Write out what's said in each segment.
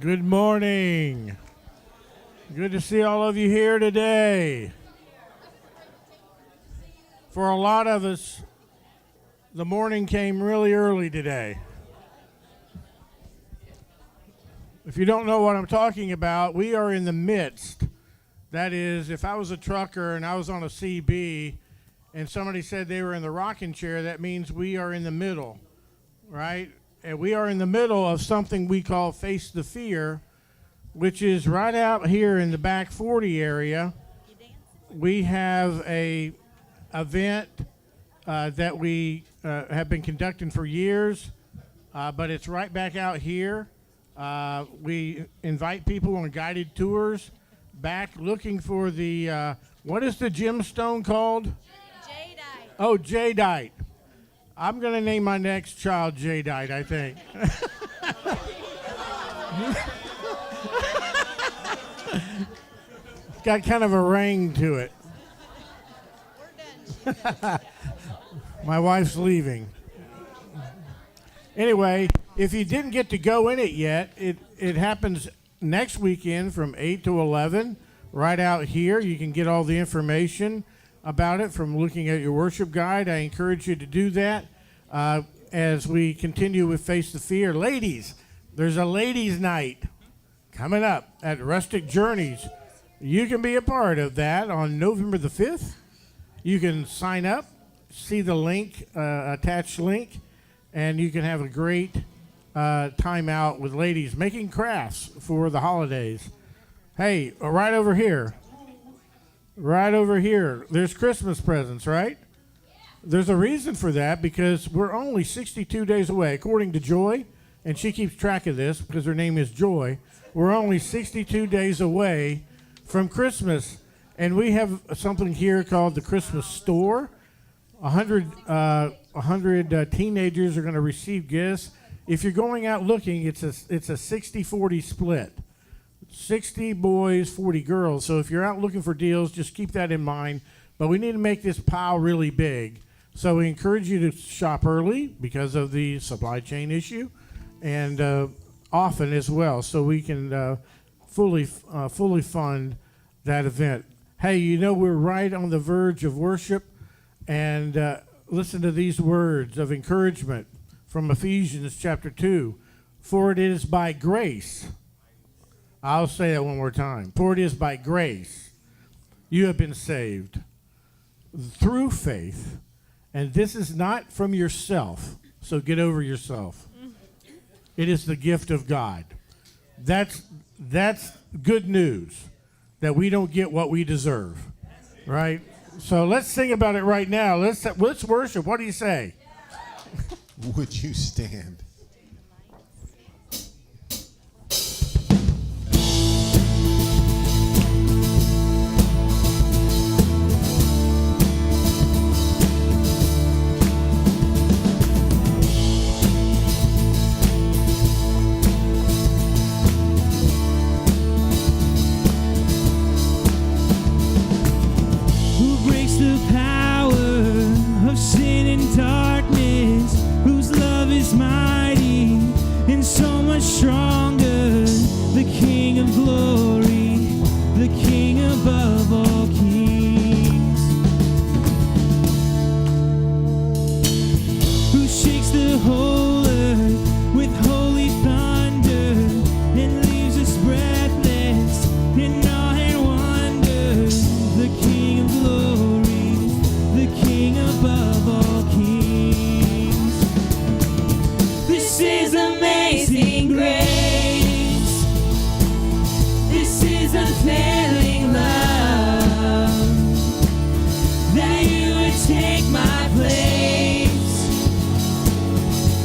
Good morning. Good to see all of you here today. For a lot of us, the morning came really early today. If you don't know what I'm talking about, we are in the midst. That is, if I was a trucker and I was on a CB and somebody said they were in the rocking chair, that means we are in the middle, right? And we are in the middle of something we call Face the Fear, which is right out here in the back 40 area. We have a event that we have been conducting for years, but it's right back out here. We invite people on guided tours back looking for the, what is the gemstone called? Jadeite. Oh, Jadeite. I'm going to name my next child Jadeite, I think. It's got kind of a ring to it. We're done. My wife's leaving. Anyway, if you didn't get to go in it yet, it happens next weekend from 8 to 11 right out here. You can get all the information about it from looking at your worship guide. I encourage you to do that as we continue with Face the Fear. Ladies, there's a ladies' night coming up at Rustic Journeys. You can be a part of that on November the 5th. You can sign up, see the link, attached link, and you can have a great time out with ladies making crafts for the holidays. Hey, right over here. Right over here. There's Christmas presents, right? There's a reason for that because we're only 62 days away, according to Joy, and she keeps track of this because her name is Joy. We're only 62 days away from Christmas, and we have something here called the Christmas Store. 100 teenagers are going to receive gifts. If you're going out looking, it's a 60-40 split. 60 boys, 40 girls. So if you're out looking for deals, just keep that in mind. But we need to make this pile really big. So we encourage you to shop early because of the supply chain issue, and often as well, so we can fully fund that event. Hey, you know, we're right on the verge of worship, and listen to these words of encouragement from Ephesians chapter 2. For it is by grace. I'll say that one more time. For it is by grace you have been saved through faith, and this is not from yourself, so get over yourself. It is the gift of God. That's good news, that we don't get what we deserve, right? So let's sing about it right now. Let's worship. What do you say? Would you stand? Stronger, the King of glory, the King above all kings, who shakes the whole earth with holy thunder and leaves us breathless in awe and wonder, the King of glory, the King above all kings. This is amazing grace. This is unfailing love, that you would take my place,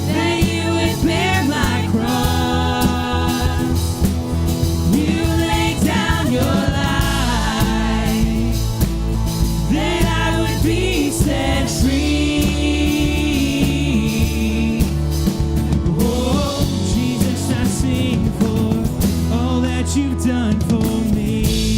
that you would bear my cross. You laid down your life, that I would be set free. Oh, Jesus, I sing for all that you've done for me.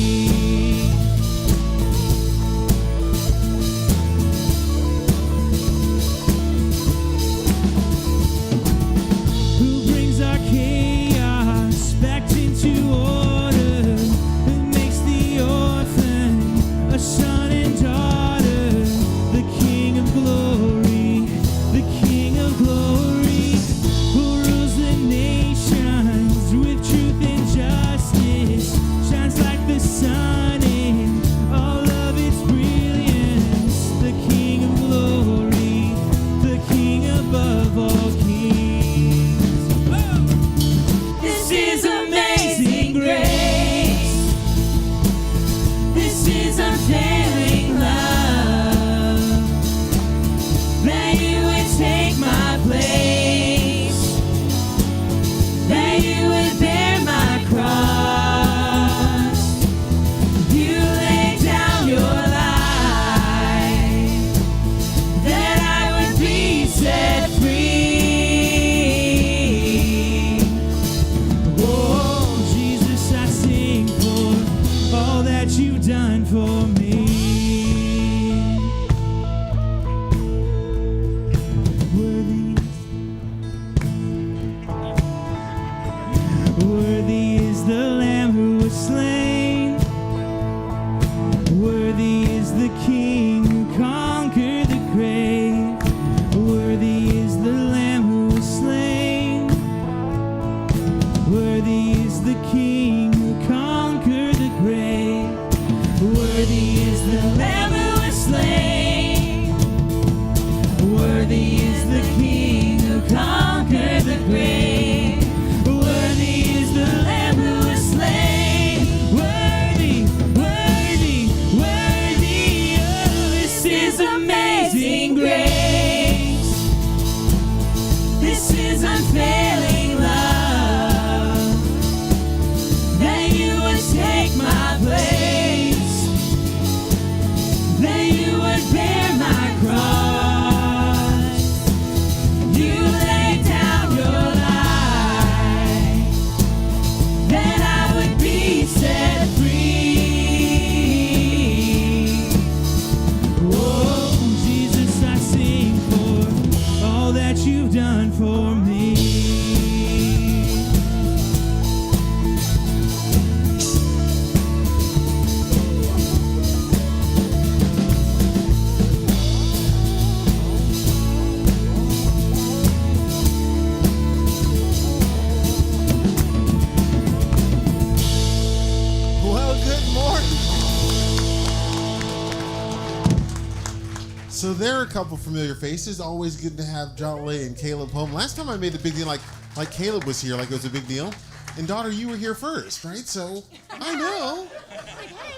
there are a couple familiar faces. Always good to have Jolly and Caleb home. Last time I made a big deal, like Caleb was here, like it was a big deal. And daughter, you were here first, right? So I know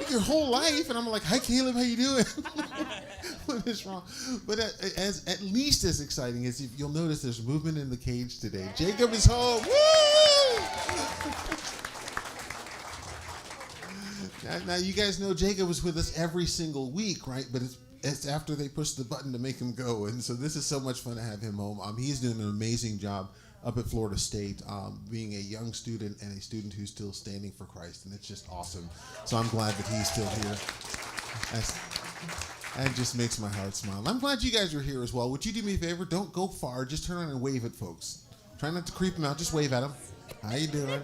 your whole life, and I'm like, hi Caleb, how you doing? What is wrong? But at least as exciting as you'll notice, there's movement in the cage today. Jacob is home. Woo! Now you guys know Jacob was with us every single week, right? But it's after they pushed the button to make him go, and so this is so much fun to have him home. He's doing an amazing job up at Florida State, being a young student and a student who's still standing for Christ, and it's just awesome. So I'm glad that he's still here. That just makes my heart smile. I'm glad you guys are here as well. Would you do me a favor? Don't go far. Just turn around and wave at folks. Try not to creep them out. Just wave at them. How you doing?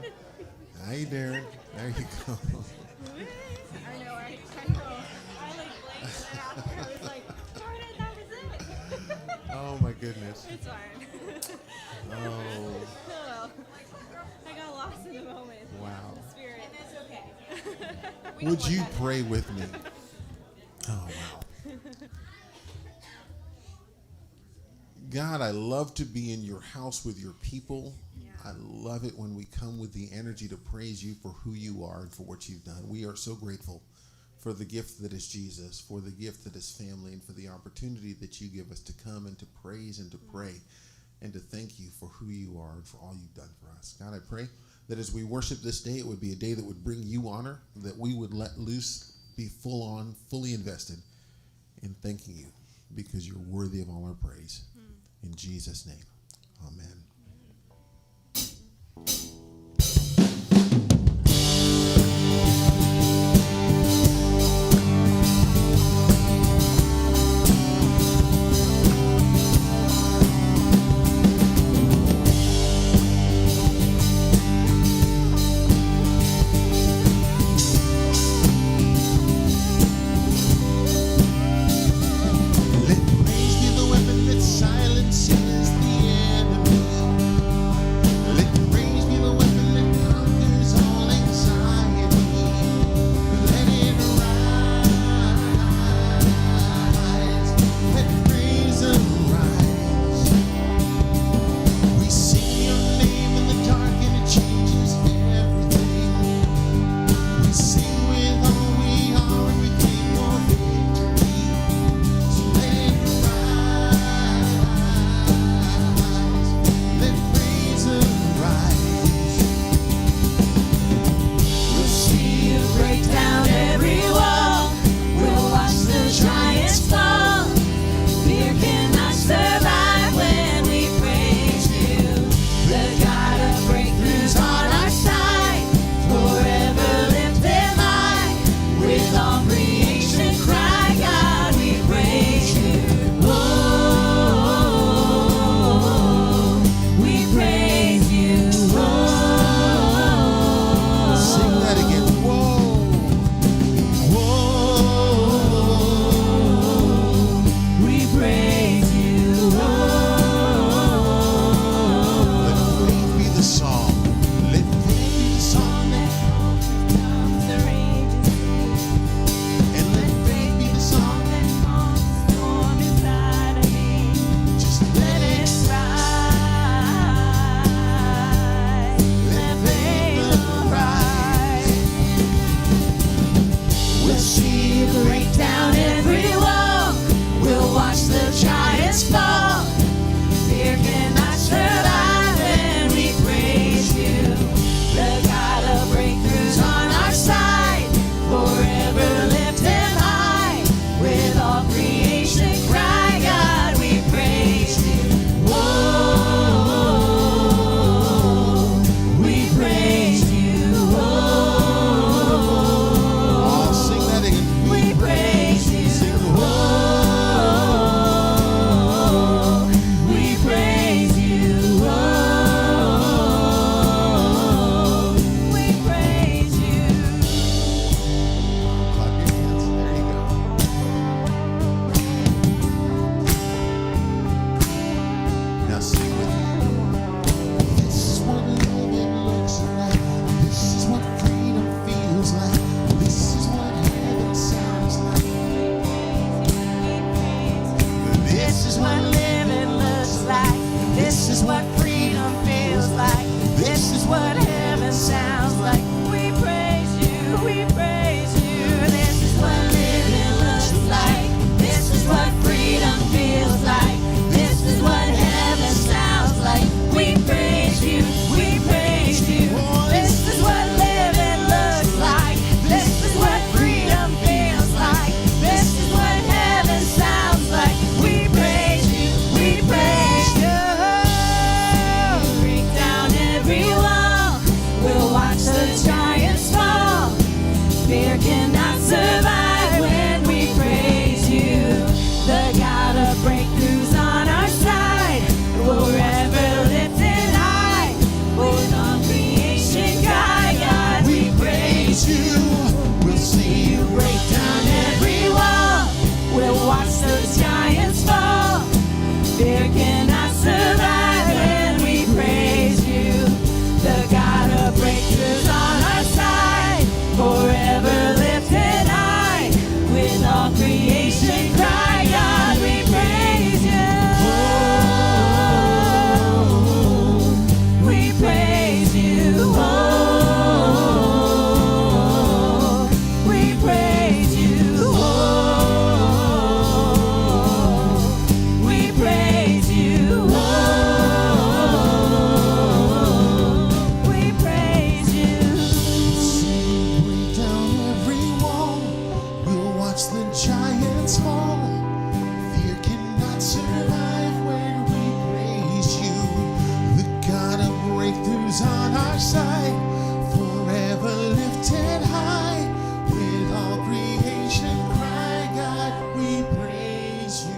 How you doing? There you go. I know, right? I know. I blanked after. I was like, darn it, that was it. Oh my goodness. It's fine. Oh. Oh well. I got lost in the moment. Wow. The spirit. And that's okay. Would you pray with me? Oh, wow. God, I love to be in your house with your people. Yeah. I love it when we come with the energy to praise you for who you are and for what you've done. We are so grateful for the gift that is Jesus, for the gift that is family, and for the opportunity that you give us to come and to praise and to pray and to thank you for who you are and for all you've done for us. God, I pray that as we worship this day, it would be a day that would bring you honor, that we would let loose, be full on, fully invested in thanking you because you're worthy of all our praise. In Jesus' name, amen. Let praise be the weapon that silences the enemy. is what heaven sounds like. We praise you, we praise you. This is what living looks like. This is what freedom feels like. This is what heaven sounds like. We praise you, we praise you. This is what living looks like. This is what freedom feels like. This is what heaven sounds like. We praise you, we praise you. Break down every wall. We'll watch the giants fall. Fear cannot survive when we praise you. The God of breakthroughs on our side. Forever lifted high. With all creation, God, we praise you. We'll see you Break down every wall. We'll watch those giants fall. Fear cannot survive when we praise you. The God of breakthroughs on our side. Forever lifted high. With all creation cry, God, we praise you. We praise you. We praise you. We praise you. We praise you. break down every wall. We'll watch the giants fall. Fear cannot survive when we praise you. The God of breakthroughs on our side. Forever lifted high. With all creation cry, God, we praise you.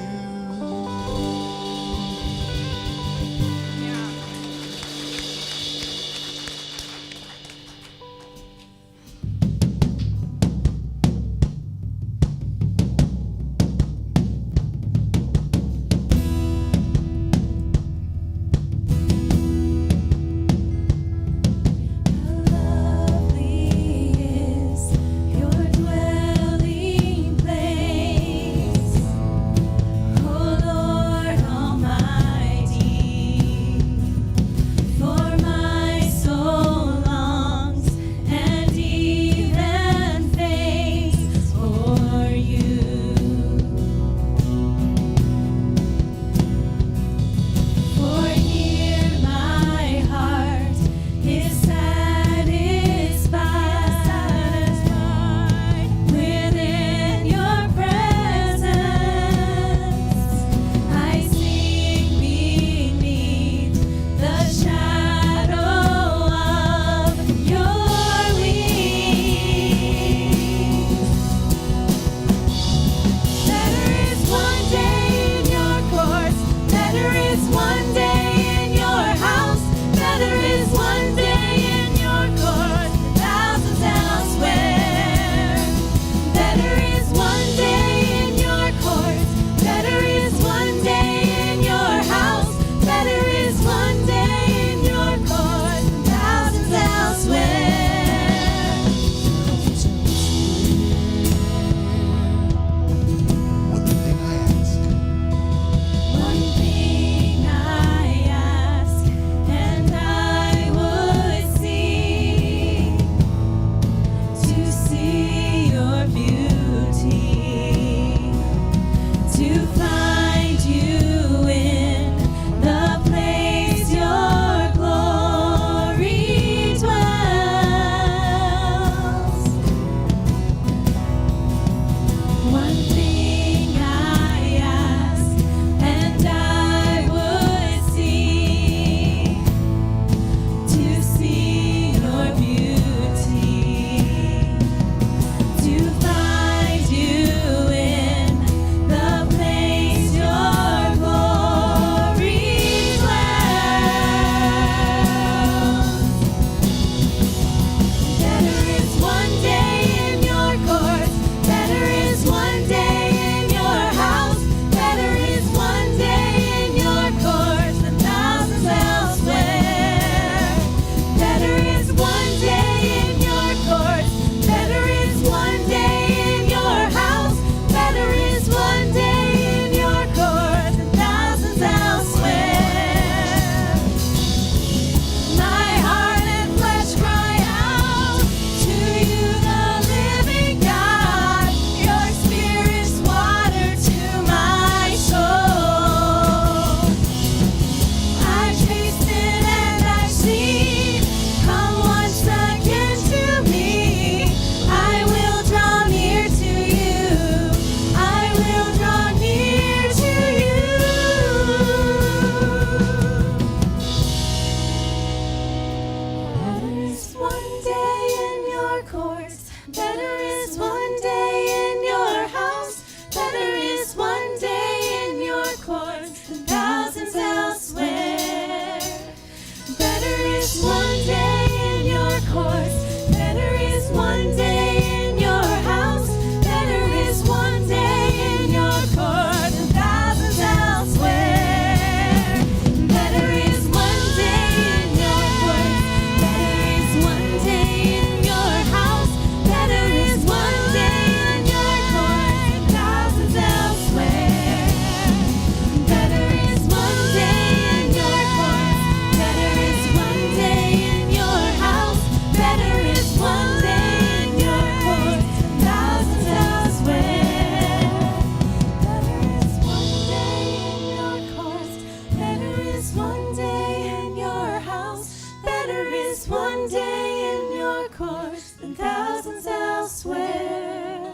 courts than thousands elsewhere.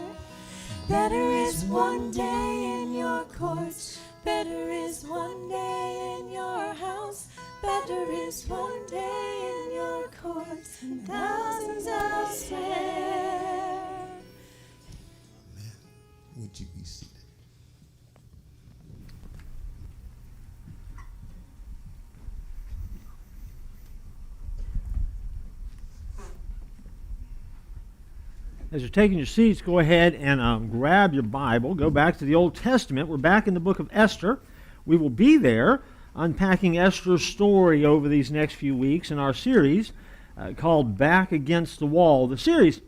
Better is one day in your courts. Better is one day in your house. Better is one day in your courts than thousands elsewhere. Amen. Would you be seated? As you're taking your seats, go ahead and grab your Bible. Go back to the Old Testament. We're back in the book of Esther. We will be there unpacking Esther's story over these next few weeks in our series called Back Against the Wall. The series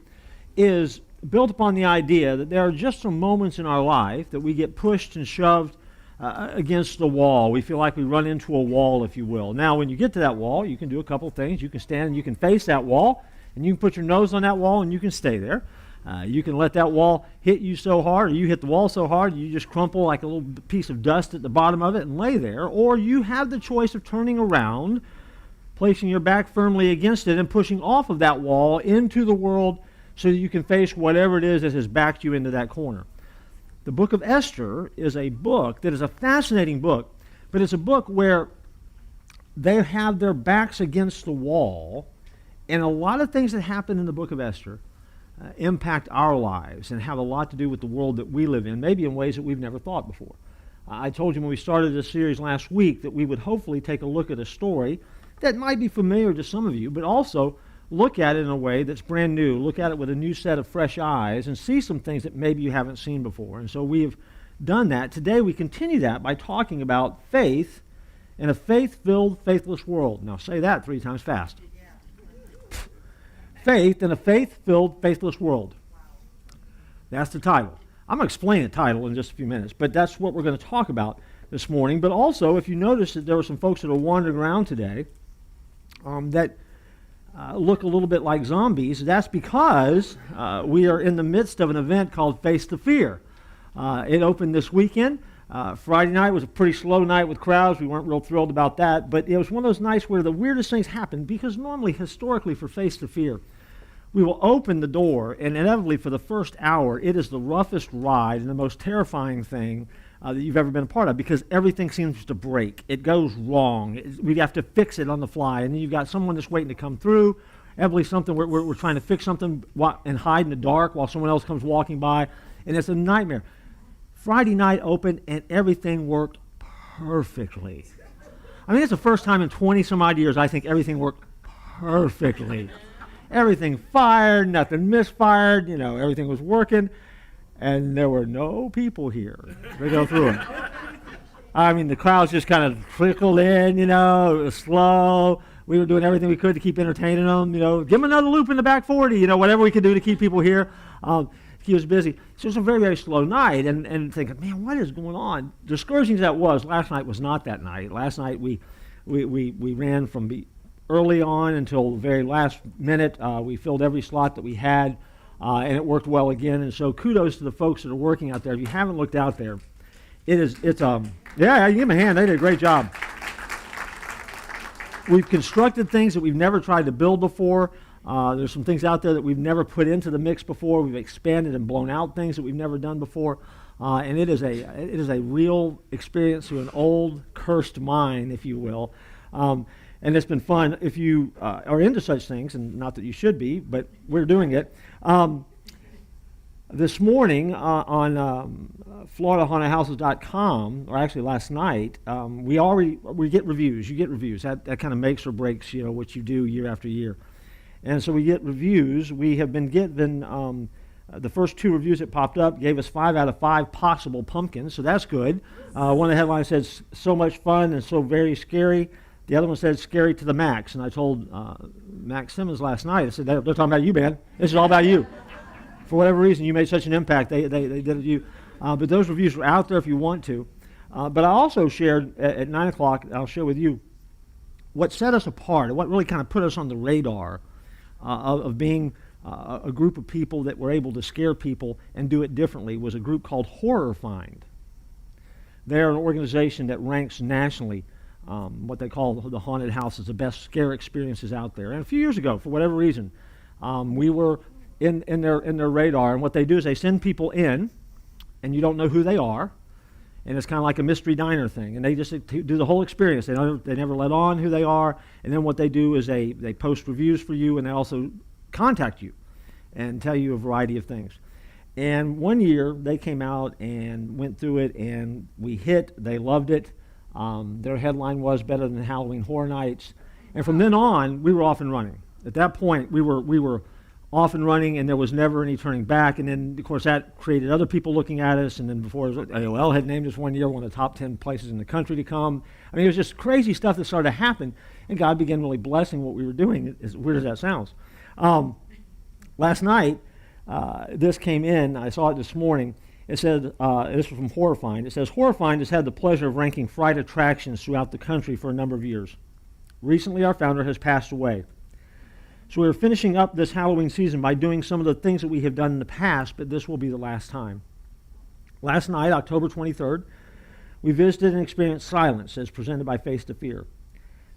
is built upon the idea that there are just some moments in our life that we get pushed and shoved against the wall. We feel like we run into a wall, if you will. Now, when you get to that wall, you can do a couple things. You can stand and you can face that wall, and you can put your nose on that wall and you can stay there. You can let that wall hit you so hard, or you hit the wall so hard, you just crumple like a little piece of dust at the bottom of it and lay there. Or you have the choice of turning around, placing your back firmly against it, and pushing off of that wall into the world so that you can face whatever it is that has backed you into that corner. The book of Esther is a book that is a fascinating book, but it's a book where they have their backs against the wall, and a lot of things that happen in the book of Esther impact our lives and have a lot to do with the world that we live in, maybe in ways that we've never thought before. I told you when we started this series last week that we would hopefully take a look at a story that might be familiar to some of you, but also look at it in a way that's brand new, look at it with a new set of fresh eyes, and see some things that maybe you haven't seen before. And so we have done that. Today we continue that by talking about faith in a faith-filled, faithless world. Now say that 3 times fast. Faith in a faith-filled, faithless world. That's the title. I'm going to explain the title in just a few minutes, but that's what we're going to talk about this morning. But also, if you notice that there were some folks that are wandering around today that look a little bit like zombies, that's because we are in the midst of an event called Face the Fear. It opened this weekend. Friday night was a pretty slow night with crowds. We weren't real thrilled about that, but it was one of those nights where the weirdest things happened, because normally, historically, for Face the Fear, we will open the door, and inevitably for the first hour, it is the roughest ride and the most terrifying thing that you've ever been a part of, because everything seems to break. It goes wrong. We have to fix it on the fly, and then you've got someone that's waiting to come through. Inevitably something, we're trying to fix something and hide in the dark while someone else comes walking by, and it's a nightmare. Friday night opened, and everything worked perfectly. I mean, it's the first time in 20-some-odd years I think everything worked perfectly. Everything fired, nothing misfired, everything was working, and there were no people here to go through it. I mean, the crowds just kind of trickled in, it was slow. We were doing everything we could to keep entertaining them, give them another loop in the back 40, whatever we could do to keep people here. He was busy. So it was a very, very slow night, and thinking, man, what is going on? Discouraging as that was, last night was not that night. Last night we ran from early on until the very last minute. We filled every slot that we had, and it worked well again. And so kudos to the folks that are working out there. If you haven't looked out there, you give them a hand. They did a great job. We've constructed things that we've never tried to build before. There's some things out there that we've never put into the mix before. We've expanded and blown out things that we've never done before. And it is a real experience through an old, cursed mind, if you will. And it's been fun. If you are into such things, and not that you should be, but we're doing it. This morning on FloridaHauntedHouses.com, or actually last night, we get reviews. You get reviews. That kind of makes or breaks what you do year after year. And so we get reviews. We have been given the first 2 reviews that popped up gave us 5 out of 5 possible pumpkins, so that's good. One of the headlines says, so much fun and so very scary. The other one said, scary to the max. And I told Max Simmons last night, I said, they're talking about you, man. This is all about you. For whatever reason, you made such an impact, they did it to you. But those reviews are out there if you want to. But I also shared at 9 o'clock, I'll share with you, what set us apart, what really kind of put us on the radar of being a group of people that were able to scare people and do it differently was a group called Horror Find. They're an organization that ranks nationally what they call the haunted houses, the best scare experiences out there. And a few years ago, for whatever reason, We were in their radar, and what they do is they send people in, and you don't know who they are, and it's kind of like a mystery diner thing, and they just do the whole experience. They never let on who they are, and then what they do is they post reviews for you, and they also contact you and tell you a variety of things. And one year they came out and went through it, and we hit. They loved it. Their headline was better than Halloween Horror Nights, and from then on we were off and running. At that point we were off and running, and there was never any turning back. And then, of course, that created other people looking at us. And then before, AOL had named us one year one of the top 10 places in the country to come. I mean, it was just crazy stuff that started to happen, and God began really blessing what we were doing, as weird as that sounds. Last night, this came in. I saw it this morning. It said, this was from Horrifying. It says, Horrifying has had the pleasure of ranking fright attractions throughout the country for a number of years. Recently, our founder has passed away. So we're finishing up this Halloween season by doing some of the things that we have done in the past, but this will be the last time. Last night, October 23rd, we visited and experienced Silence as presented by Face to Fear.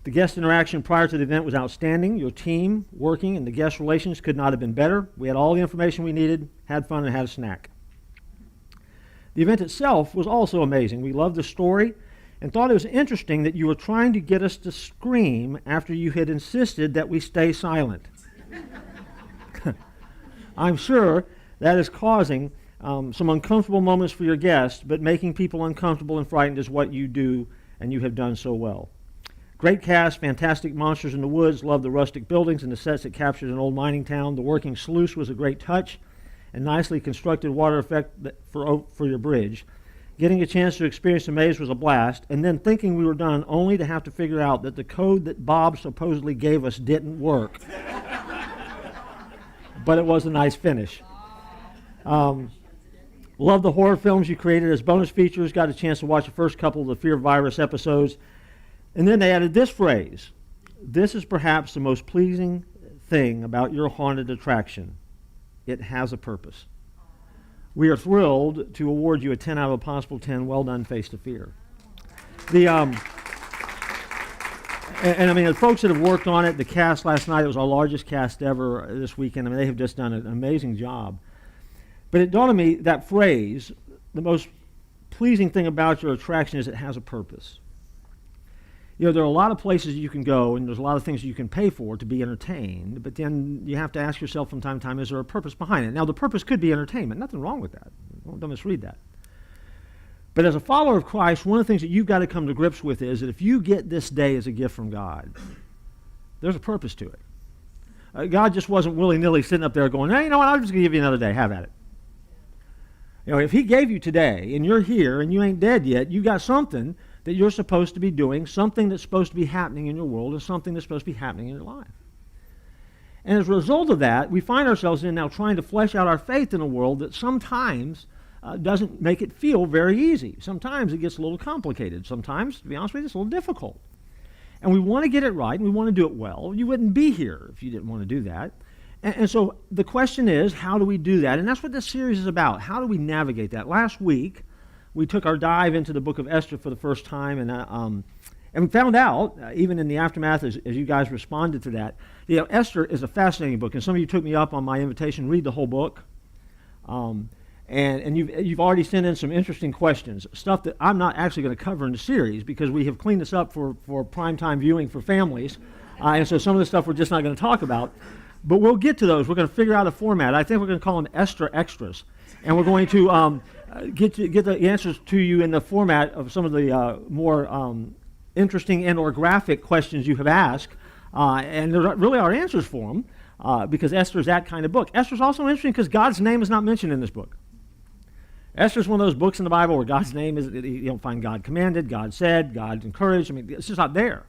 The guest interaction prior to the event was outstanding. Your team, working, and the guest relations could not have been better. We had all the information we needed, had fun, and had a snack. The event itself was also amazing. We loved the story and thought it was interesting that you were trying to get us to scream after you had insisted that we stay silent. I'm sure that is causing some uncomfortable moments for your guests, but making people uncomfortable and frightened is what you do, and you have done so well. Great cast, fantastic monsters in the woods, love the rustic buildings and the sets that captured an old mining town. The working sluice was a great touch, and nicely constructed water effect for your bridge. Getting a chance to experience the maze was a blast, and then thinking we were done only to have to figure out that the code that Bob supposedly gave us didn't work. But it was a nice finish. Love the horror films you created as bonus features. Got a chance to watch the first couple of the Fear Virus episodes. And then they added this phrase: this is perhaps the most pleasing thing about your haunted attraction. It has a purpose. We are thrilled to award you a 10 out of a possible 10. Well done, Face to Fear. And I mean, the folks that have worked on it, the cast last night, it was our largest cast ever this weekend. I mean, they have just done an amazing job. But it dawned on me, that phrase, the most pleasing thing about your attraction is it has a purpose. You know, there are a lot of places you can go, and there's a lot of things you can pay for to be entertained, but then you have to ask yourself from time to time, is there a purpose behind it? Now, the purpose could be entertainment. Nothing wrong with that. Don't misread that. But as a follower of Christ, one of the things that you've got to come to grips with is that if you get this day as a gift from God, there's a purpose to it. God just wasn't willy-nilly sitting up there going, hey, you know what, I'm just going to give you another day. Have at it. You know, if he gave you today, and you're here, and you ain't dead yet, you got something that you're supposed to be doing, something that's supposed to be happening in your world, and something that's supposed to be happening in your life. And as a result of that, we find ourselves in now trying to flesh out our faith in a world that sometimes doesn't make it feel very easy. Sometimes it gets a little complicated. Sometimes, to be honest with you, it's a little difficult. And we want to get it right, and we want to do it well. You wouldn't be here if you didn't want to do that. And so the question is, how do we do that? And that's what this series is about. How do we navigate that? Last week, we took our dive into the book of Esther for the first time, and we found out, even in the aftermath, as you guys responded to that, you know, Esther is a fascinating book, and some of you took me up on my invitation, read the whole book. And you've already sent in some interesting questions, stuff that I'm not actually going to cover in the series because we have cleaned this up for primetime viewing for families, and so some of the stuff we're just not going to talk about. But we'll get to those. We're going to figure out a format. I think we're going to call them Esther Extras, and we're going to get the answers to you in the format of some of the more interesting and or graphic questions you have asked, and there really are answers for them because Esther is that kind of book. Esther's also interesting because God's name is not mentioned in this book. Esther's one of those books in the Bible where God's name is, you don't find God commanded, God said, God encouraged. I mean, it's just not there.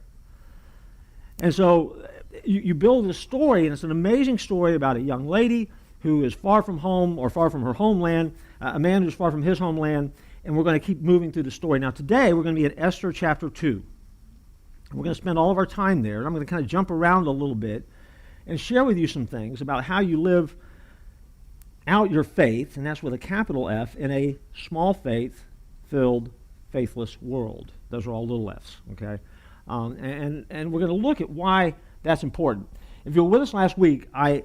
And so you build this story, and it's an amazing story about a young lady who is far from home or far from her homeland, a man who's far from his homeland, and we're going to keep moving through the story. Now today we're going to be at Esther chapter 2. We're going to spend all of our time there, and I'm going to kind of jump around a little bit and share with you some things about how you live out your faith, and that's with a capital F, in a small faith-filled, faithless world. Those are all little F's, okay? And we're going to look at why that's important. If you were with us last week, I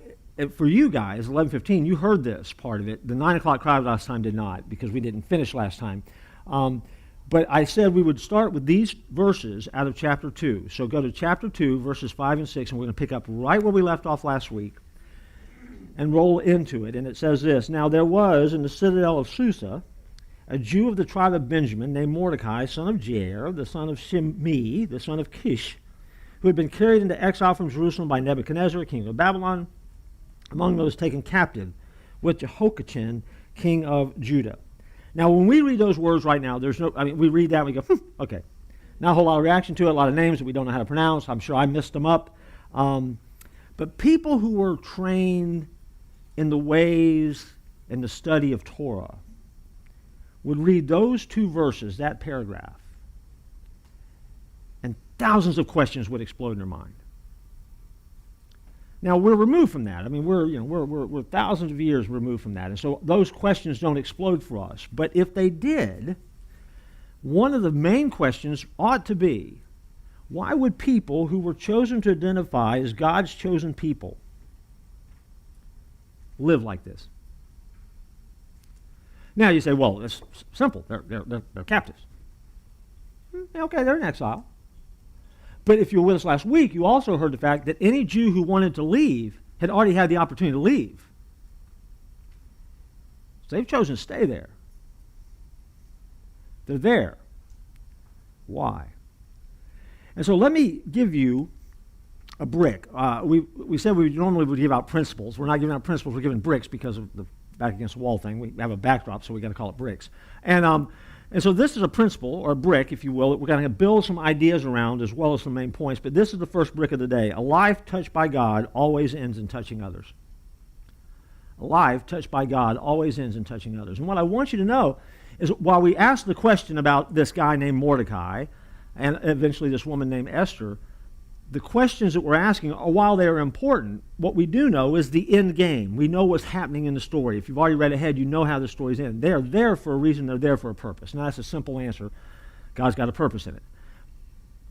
for you guys, 11:15, you heard this part of it. The 9 o'clock crowd last time did not, because we didn't finish last time. But I said we would start with these verses out of chapter 2. So go to chapter 2, verses 5 and 6, and we're going to pick up right where we left off last week and roll into it. And it says this: Now there was in the citadel of Susa a Jew of the tribe of Benjamin named Mordecai, son of Jair, the son of Shimei, the son of Kish, who had been carried into exile from Jerusalem by Nebuchadnezzar, king of Babylon, among those taken captive with Jehoiachin, king of Judah. Now, when we read those words right now, we read that and we go, okay. Not a whole lot of reaction to it, a lot of names that we don't know how to pronounce. I'm sure I messed them up. But people who were trained in the ways and the study of Torah would read those two verses, that paragraph, and thousands of questions would explode in their mind. Now, we're removed from that. I mean, we're thousands of years removed from that. And so those questions don't explode for us. But if they did, one of the main questions ought to be, why would people who were chosen to identify as God's chosen people live like this? Now you say, well, it's simple. They're captives. Okay, they're in exile. But if you were with us last week, you also heard the fact that any Jew who wanted to leave had already had the opportunity to leave. So they've chosen to stay there. They're there. Why? And so let me give you a brick. We said we normally would give out principles. We're not giving out principles. We're giving bricks because of the back against the wall thing. We have a backdrop, so we got to call it bricks. And so this is a principle, or a brick, if you will, that we're going to build some ideas around as well as some main points. But this is the first brick of the day. A life touched by God always ends in touching others. A life touched by God always ends in touching others. And what I want you to know is while we ask the question about this guy named Mordecai and eventually this woman named Esther, the questions that we're asking, while they are important, what we do know is the end game. We know what's happening in the story. If you've already read ahead, you know how the story's end. They are there for a reason. They're there for a purpose. Now, that's a simple answer. God's got a purpose in it.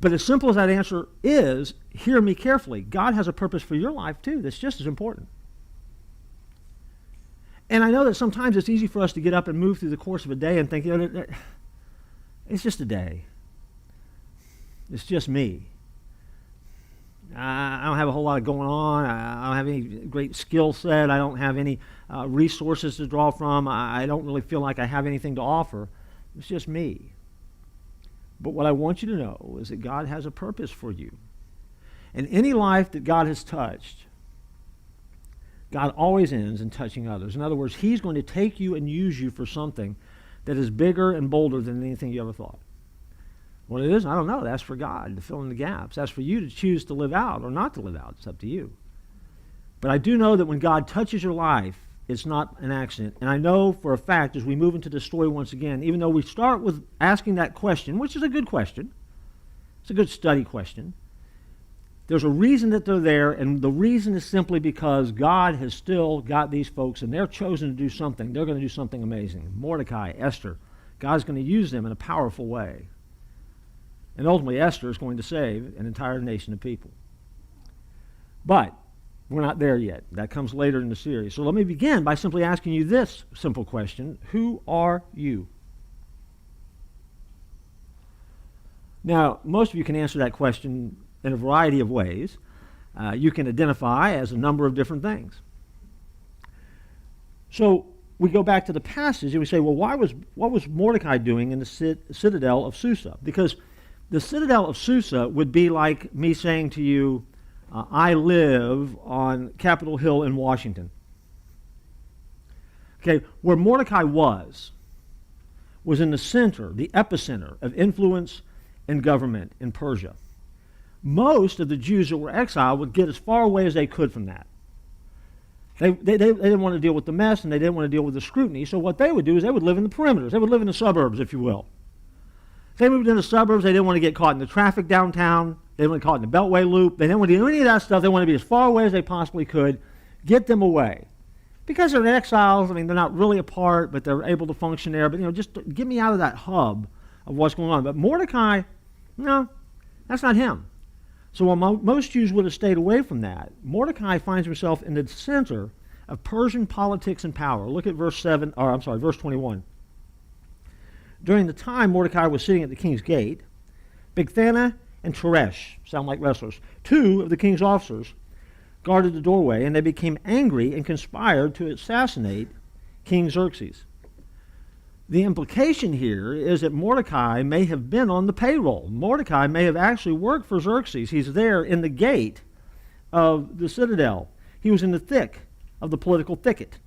But as simple as that answer is, hear me carefully. God has a purpose for your life, too, that's just as important. And I know that sometimes it's easy for us to get up and move through the course of a day and think, it's just a day. It's just me. I don't have a whole lot going on. I don't have any great skill set. I don't have any resources to draw from. I don't really feel like I have anything to offer. It's just me. But what I want you to know is that God has a purpose for you. And any life that God has touched, God always ends in touching others. In other words, He's going to take you and use you for something that is bigger and bolder than anything you ever thought. What it is, I don't know. That's for God to fill in the gaps. That's for you to choose to live out or not to live out. It's up to you. But I do know that when God touches your life, it's not an accident. And I know for a fact as we move into the story once again, even though we start with asking that question, which is a good question, it's a good study question, there's a reason that they're there, and the reason is simply because God has still got these folks, and they're chosen to do something. They're going to do something amazing. Mordecai, Esther, God's going to use them in a powerful way. And ultimately, Esther is going to save an entire nation of people. But we're not there yet. That comes later in the series. So let me begin by simply asking you this simple question. Who are you? Now, most of you can answer that question in a variety of ways. You can identify as a number of different things. So we go back to the passage and we say, well, what was Mordecai doing in the citadel of Susa? Because the citadel of Susa would be like me saying to you, I live on Capitol Hill in Washington. Okay, where Mordecai was in the center, the epicenter of influence and government in Persia. Most of the Jews that were exiled would get as far away as they could from that. They didn't want to deal with the mess, and they didn't want to deal with the scrutiny, so what they would do is they would live in the perimeters. They would live in the suburbs, if you will. If they moved in the suburbs, they didn't want to get caught in the traffic downtown. They didn't want to get caught in the Beltway loop. They didn't want to do any of that stuff. They wanted to be as far away as they possibly could. Get them away. Because they're exiles, I mean, they're not really apart, but they're able to function there. But, just get me out of that hub of what's going on. But Mordecai, no, that's not him. So while most Jews would have stayed away from that, Mordecai finds himself in the center of Persian politics and power. Look at verse 21. During the time Mordecai was sitting at the king's gate, Bigthana and Teresh, sound like wrestlers, two of the king's officers, guarded the doorway, and they became angry and conspired to assassinate King Xerxes. The implication here is that Mordecai may have been on the payroll. Mordecai may have actually worked for Xerxes. He's there in the gate of the citadel. He was in the thick of the political thicket.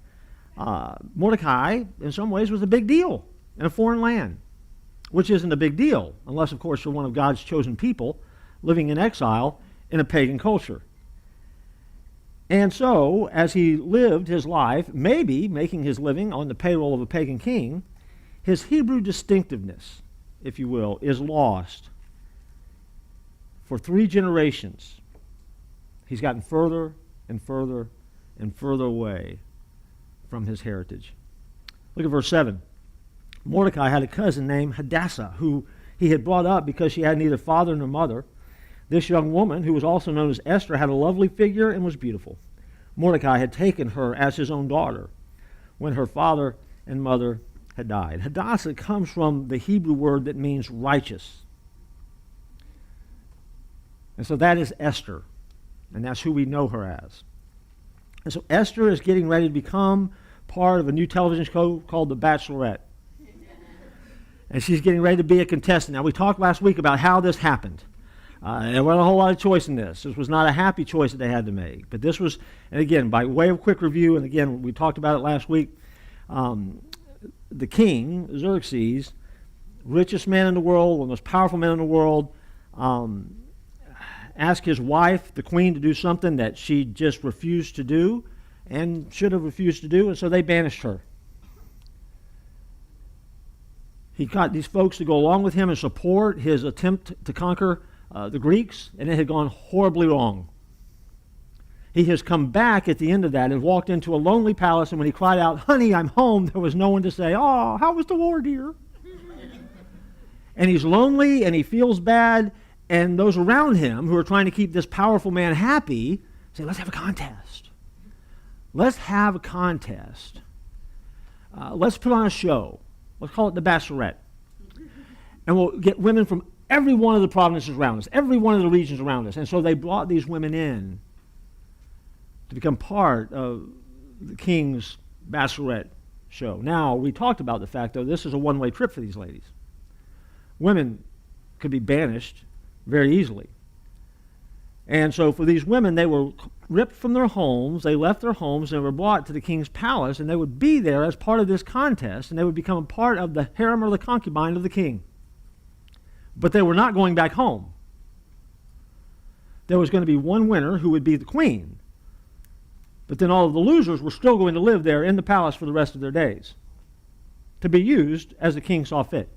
Mordecai, in some ways, was a big deal in a foreign land, which isn't a big deal, unless, of course, you're one of God's chosen people living in exile in a pagan culture. And so, as he lived his life, maybe making his living on the payroll of a pagan king, his Hebrew distinctiveness, if you will, is lost. For 3 generations, he's gotten further and further and further away from his heritage. Look at verse 7. Mordecai had a cousin named Hadassah, who he had brought up because she had neither father nor mother. This young woman, who was also known as Esther, had a lovely figure and was beautiful. Mordecai had taken her as his own daughter when her father and mother had died. Hadassah comes from the Hebrew word that means righteous. And so that is Esther, and that's who we know her as. And so Esther is getting ready to become part of a new television show called The Bachelorette. And she's getting ready to be a contestant. Now, we talked last week about how this happened. There wasn't a whole lot of choice in this. This was not a happy choice that they had to make. But this was, and again, by way of quick review, and again, we talked about it last week, the king, Xerxes, richest man in the world, one of the most powerful men in the world, asked his wife, the queen, to do something that she just refused to do and should have refused to do, and so they banished her. He got these folks to go along with him and support his attempt to conquer the Greeks, and it had gone horribly wrong. He has come back at the end of that and walked into a lonely palace, and when he cried out, "Honey, I'm home," there was no one to say, "Oh, how was the war, dear?" And he's lonely, and he feels bad, and those around him who are trying to keep this powerful man happy say, "Let's have a contest. Let's have a contest. Let's put on a show. Let's call it The Bachelorette. And we'll get women from every one of the provinces around us, every one of the regions around us." And so they brought these women in to become part of the king's Bachelorette show. Now, we talked about the fact, though, this is a one-way trip for these ladies. Women could be banished very easily. And so for these women, they were ripped from their homes, they left their homes, and were brought to the king's palace, and they would be there as part of this contest, and they would become a part of the harem or the concubine of the king. But they were not going back home. There was going to be one winner who would be the queen, but then all of the losers were still going to live there in the palace for the rest of their days, to be used as the king saw fit.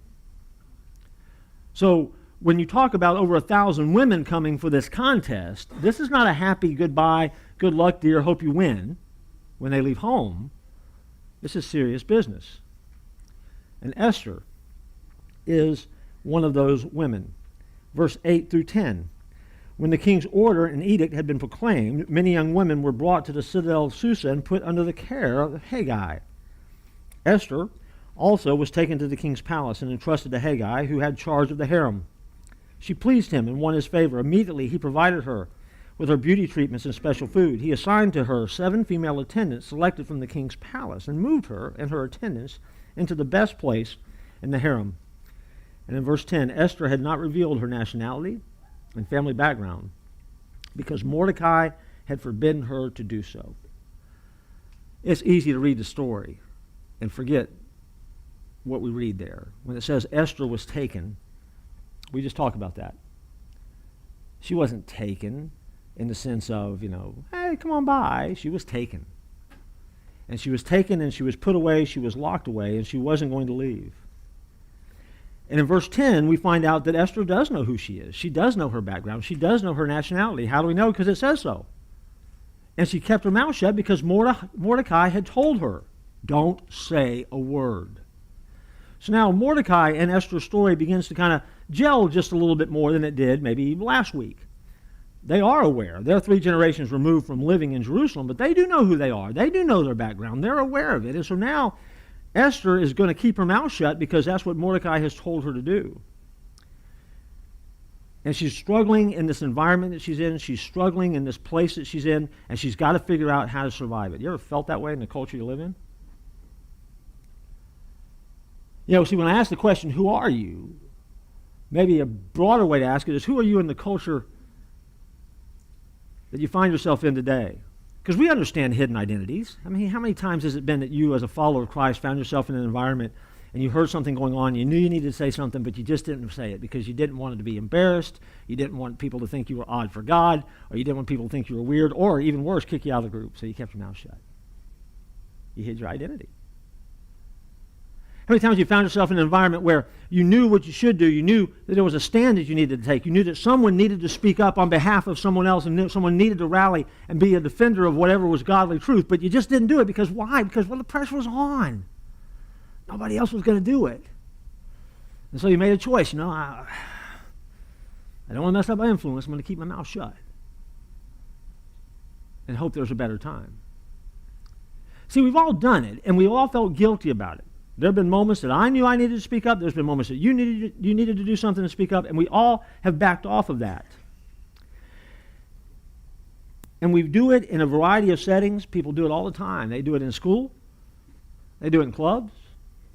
So when you talk about over 1,000 women coming for this contest, this is not a happy goodbye, good luck, dear, hope you win when they leave home. This is serious business. And Esther is one of those women. Verse 8 through 10. When the king's order and edict had been proclaimed, many young women were brought to the citadel of Susa and put under the care of Haggai. Esther also was taken to the king's palace and entrusted to Haggai, who had charge of the harem. She pleased him and won his favor. Immediately he provided her with her beauty treatments and special food. He assigned to her 7 female attendants selected from the king's palace and moved her and her attendants into the best place in the harem. And in verse 10, Esther had not revealed her nationality and family background because Mordecai had forbidden her to do so. It's easy to read the story and forget what we read there. When it says Esther was taken, we just talk about that. She wasn't taken in the sense of, hey, come on by. She was taken. And she was taken and she was put away, she was locked away, and she wasn't going to leave. And in verse 10, we find out that Esther does know who she is. She does know her background. She does know her nationality. How do we know? Because it says so. And she kept her mouth shut because Mordecai had told her, don't say a word. So now Mordecai and Esther's story begins to kind of gel just a little bit more than it did maybe last week. They are aware. They're 3 generations removed from living in Jerusalem, but they do know who they are. They do know their background. They're aware of it. And so now Esther is going to keep her mouth shut because that's what Mordecai has told her to do. And she's struggling in this environment that she's in. She's struggling in this place that she's in, and she's got to figure out how to survive it. You ever felt that way in the culture you live in? You know, see, when I ask the question, who are you? Maybe a broader way to ask it is, who are you in the culture that you find yourself in today? Because we understand hidden identities. I mean, how many times has it been that you, as a follower of Christ, found yourself in an environment and you heard something going on, you knew you needed to say something, but you just didn't say it because you didn't want it to be embarrassed, you didn't want people to think you were odd for God, or you didn't want people to think you were weird, or even worse, kick you out of the group, so you kept your mouth shut. You hid your identity. How many times you found yourself in an environment where you knew what you should do, you knew that there was a stand that you needed to take, you knew that someone needed to speak up on behalf of someone else, and someone needed to rally and be a defender of whatever was godly truth, but you just didn't do it because why? Because, well, the pressure was on. Nobody else was going to do it. And so you made a choice, you know, I don't want to mess up my influence, I'm going to keep my mouth shut and hope there's a better time. See, we've all done it, and we've all felt guilty about it. There have been moments that I knew I needed to speak up. There's been moments that you needed to do something to speak up, and we all have backed off of that. And we do it in a variety of settings. People do it all the time. They do it in school. They do it in clubs.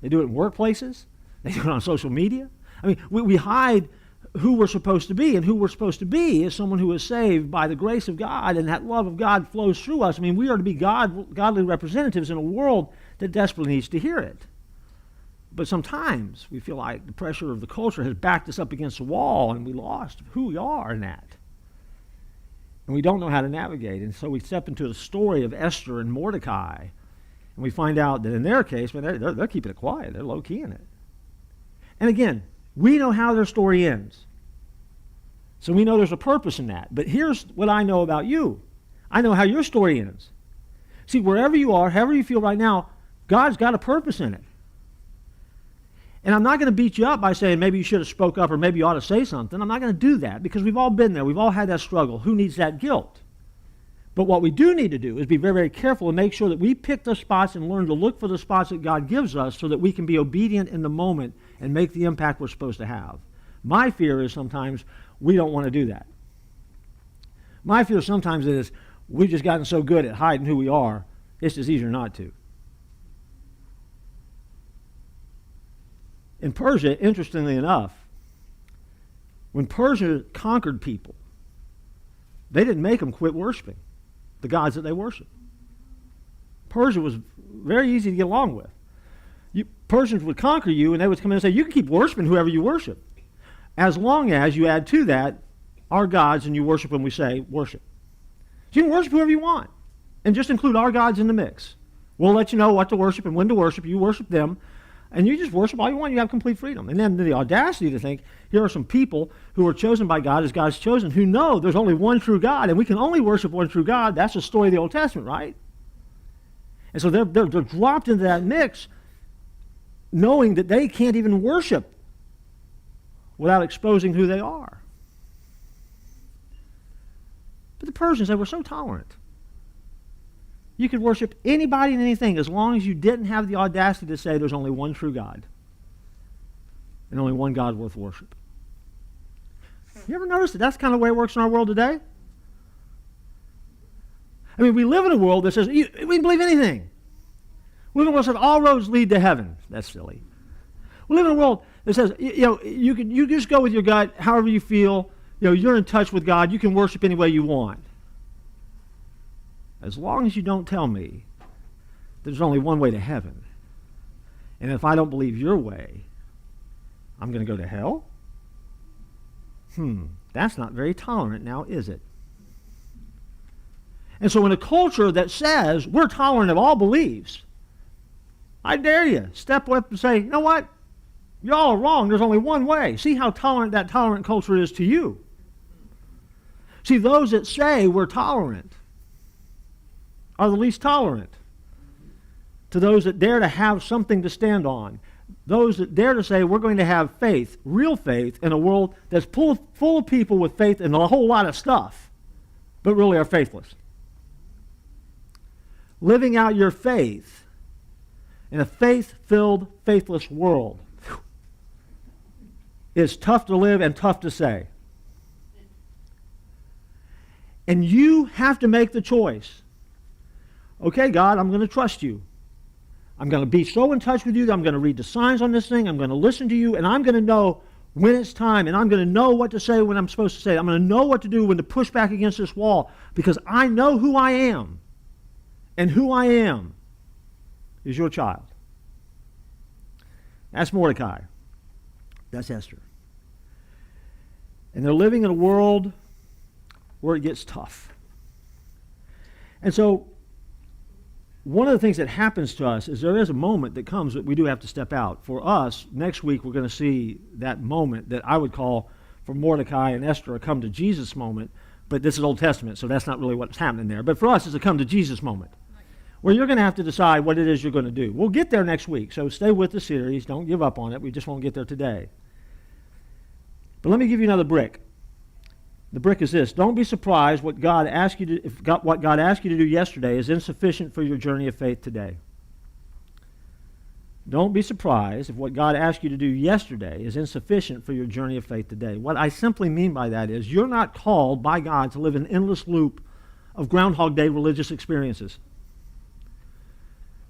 They do it in workplaces. They do it on social media. I mean, we hide who we're supposed to be, and who we're supposed to be is someone who is saved by the grace of God, and that love of God flows through us. I mean, we are to be godly representatives in a world that desperately needs to hear it. But sometimes we feel like the pressure of the culture has backed us up against the wall, and we lost who we are in that. And we don't know how to navigate. And so we step into the story of Esther and Mordecai, and we find out that in their case, man, they're keeping it quiet. They're low-key in it. And again, we know how their story ends. So we know there's a purpose in that. But here's what I know about you. I know how your story ends. See, wherever you are, however you feel right now, God's got a purpose in it. And I'm not going to beat you up by saying maybe you should have spoke up or maybe you ought to say something. I'm not going to do that because we've all been there. We've all had that struggle. Who needs that guilt? But what we do need to do is be very, very careful and make sure that we pick the spots and learn to look for the spots that God gives us so that we can be obedient in the moment and make the impact we're supposed to have. My fear is sometimes we don't want to do that. My fear sometimes is we've just gotten so good at hiding who we are, it's just easier not to. In Persia, interestingly enough, when Persia conquered people, they didn't make them quit worshiping the gods that they worship. Persia was very easy to get along with. Persians would conquer you, and they would come in and say, you can keep worshiping whoever you worship, as long as you add to that our gods and you worship when we say worship. So you can worship whoever you want, and just include our gods in the mix. We'll let you know what to worship and when to worship. You worship them. And you just worship all you want. You have complete freedom. And then the audacity to think, here are some people who are chosen by God as God's chosen, who know there's only one true God, and we can only worship one true God. That's the story of the Old Testament, right? And so they're dropped into that mix, knowing that they can't even worship without exposing who they are. But the Persians, they were so tolerant. You could worship anybody and anything as long as you didn't have the audacity to say there's only one true God and only one God worth worship. You ever notice that that's kind of the way it works in our world today? I mean, we live in a world that says we can believe anything. We live in a world that says all roads lead to heaven. That's silly. We live in a world that says you just go with your gut, however you feel. You're in touch with God. You can worship any way you want. As long as you don't tell me there's only one way to heaven, and if I don't believe your way, I'm going to go to hell? That's not very tolerant now, is it? And so in a culture that says we're tolerant of all beliefs, I dare you, step up and say, you know what? Y'all are wrong. There's only one way. See how tolerant that tolerant culture is to you. See, those that say we're tolerant are the least tolerant to those that dare to have something to stand on, those that dare to say we're going to have faith, real faith, in a world that's full of people with faith in a whole lot of stuff. but really are faithless. Living out your faith in a faith-filled, faithless world is tough to live and tough to say. And you have to make the choice. Okay, God, I'm going to trust you. I'm going to be so in touch with you that I'm going to read the signs on this thing. I'm going to listen to you, and I'm going to know when it's time, and I'm going to know what to say when I'm supposed to say it. I'm going to know what to do when to push back against this wall, because I know who I am, and who I am is your child. That's Mordecai. That's Esther. And they're living in a world where it gets tough. And so one of the things that happens to us is there is a moment that comes that we do have to step out. For us, next week we're going to see that moment that I would call, for Mordecai and Esther, a come to Jesus moment. But this is Old Testament, so that's not really what's happening there. But for us, it's a come to Jesus moment, where you're going to have to decide what it is you're going to do. We'll get there next week, so stay with the series. Don't give up on it. We just won't get there today. But let me give you another brick. The brick is this: don't be surprised what God asked you to, what God asked you to do yesterday is insufficient for your journey of faith today. Don't be surprised if what God asked you to do yesterday is insufficient for your journey of faith today. What I simply mean by that is you're not called by God to live an endless loop of Groundhog Day religious experiences.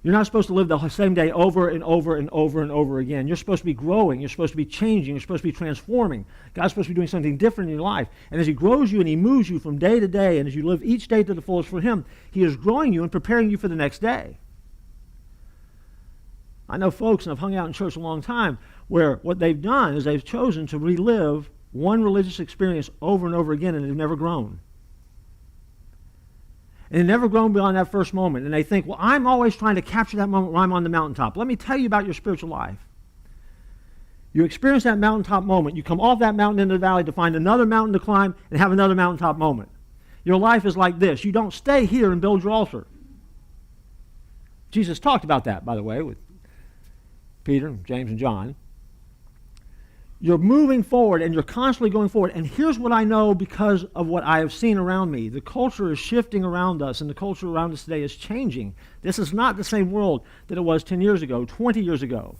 You're not supposed to live the same day over and over and over and over again. You're supposed to be growing. You're supposed to be changing. You're supposed to be transforming. God's supposed to be doing something different in your life. And as he grows you and he moves you from day to day, and as you live each day to the fullest for him, he is growing you and preparing you for the next day. I know folks, and I've hung out in church a long time, where what they've done is they've chosen to relive one religious experience over and over again, and they've never grown. And they've never grown beyond that first moment. And they think, well, I'm always trying to capture that moment where I'm on the mountaintop. Let me tell you about your spiritual life. You experience that mountaintop moment. You come off that mountain into the valley to find another mountain to climb and have another mountaintop moment. Your life is like this. You don't stay here and build your altar. Jesus talked about that, by the way, with Peter, James, and John. You're moving forward, and you're constantly going forward. And here's what I know because of what I have seen around me. The culture is shifting around us, and the culture around us today is changing. This is not the same world that it was 10 years ago, 20 years ago.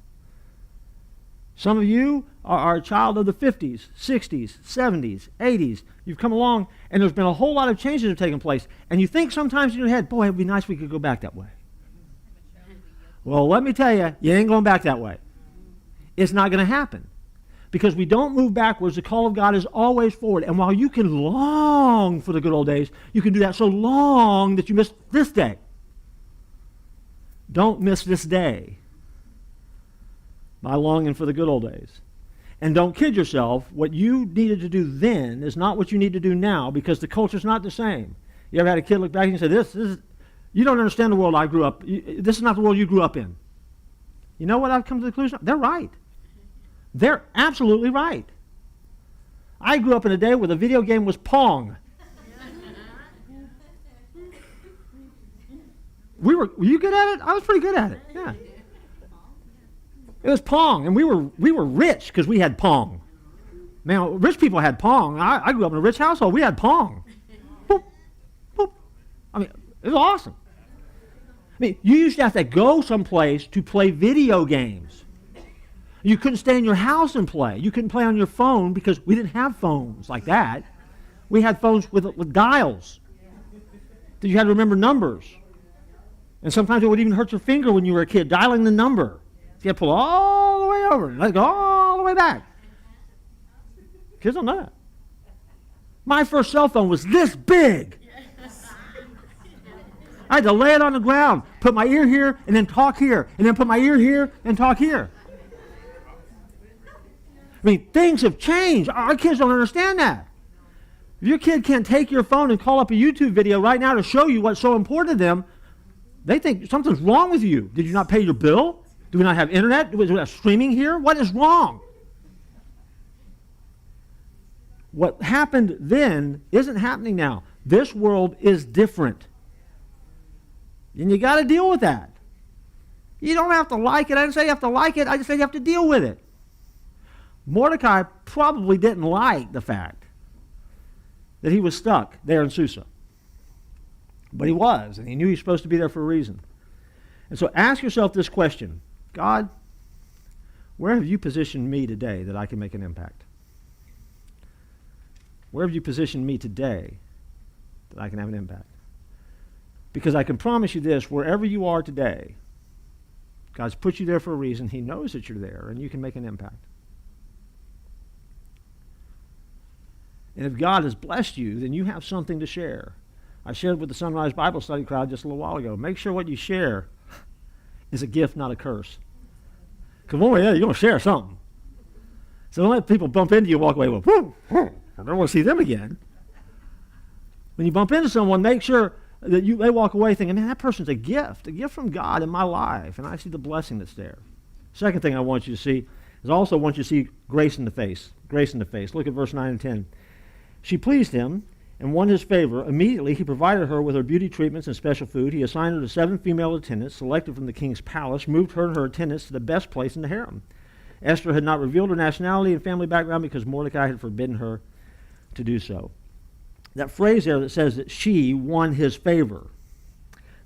Some of you are a child of the 50s, 60s, 70s, 80s. You've come along, and there's been a whole lot of changes that have taken place. And you think sometimes in your head, boy, it would be nice if we could go back that way. Well, let me tell you, you ain't going back that way. It's not going to happen. Because we don't move backwards. The call of God is always forward. And while you can long for the good old days, you can do that so long that you miss this day. Don't miss this day by longing for the good old days. And don't kid yourself. What you needed to do then is not what you need to do now, because the culture's not the same. You ever had a kid look back and say, this is, you don't understand the world I grew up. This is not the world you grew up in. You know what I've come to the conclusion? They're right. They're absolutely right. I grew up in a day where the video game was Pong. Were you good at it? I was pretty good at it. Yeah. It was Pong, and we were rich because we had Pong. Man, rich people had Pong. I grew up in a rich household. We had Pong. Boop, boop. I mean, it was awesome. I mean, you used to have to go someplace to play video games. You couldn't stay in your house and play. You couldn't play on your phone because we didn't have phones like that. We had phones with dials that you had to remember numbers. And sometimes it would even hurt your finger when you were a kid, dialing the number. You had to pull all the way over and let it go all the way back. Kids don't know that. My first cell phone was this big. I had to lay it on the ground, put my ear here, and then talk here, and then put my ear here and talk here. I mean, things have changed. Our kids don't understand that. If your kid can't take your phone and call up a YouTube video right now to show you what's so important to them, they think something's wrong with you. Did you not pay your bill? Do we not have internet? Do we have streaming here? What is wrong? What happened then isn't happening now. This world is different. And you got to deal with that. You don't have to like it. I didn't say you have to like it. I just said you have to deal with it. Mordecai probably didn't like the fact that he was stuck there in Susa. But he was, and he knew he was supposed to be there for a reason. And so ask yourself this question: God, where have you positioned me today that I can make an impact? Where have you positioned me today that I can have an impact? Because I can promise you this, wherever you are today, God's put you there for a reason. He knows that you're there, and you can make an impact. And if God has blessed you, then you have something to share. I shared with the Sunrise Bible Study crowd just a little while ago. Make sure what you share is a gift, not a curse. Because one way or the other, you're going to share something. So don't let people bump into you and walk away with, whoo, I don't want to see them again. When you bump into someone, make sure that they walk away thinking, man, that person's a gift from God in my life, and I see the blessing that's there. Second thing I want you to see is I also want you to see grace in the face. Grace in the face. Look at verse 9 and 10. She pleased him and won his favor. Immediately he provided her with her beauty treatments and special food. He assigned her to 7 female attendants selected from the king's palace, moved her and her attendants to the best place in the harem. Esther had not revealed her nationality and family background because Mordecai had forbidden her to do so. That phrase there that says that she won his favor,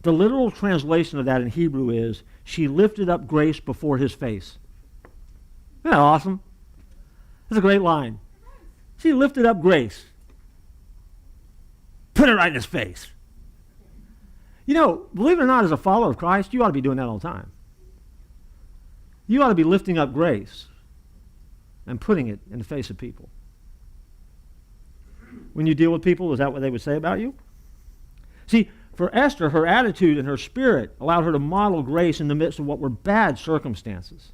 the literal translation of that in Hebrew is, she lifted up grace before his face. Isn't that awesome? That's a great line. She lifted up grace. Put it right in his face. You know, believe it or not, as a follower of Christ, you ought to be doing that all the time. You ought to be lifting up grace and putting it in the face of people. When you deal with people, is that what they would say about you? See, for Esther, her attitude and her spirit allowed her to model grace in the midst of what were bad circumstances.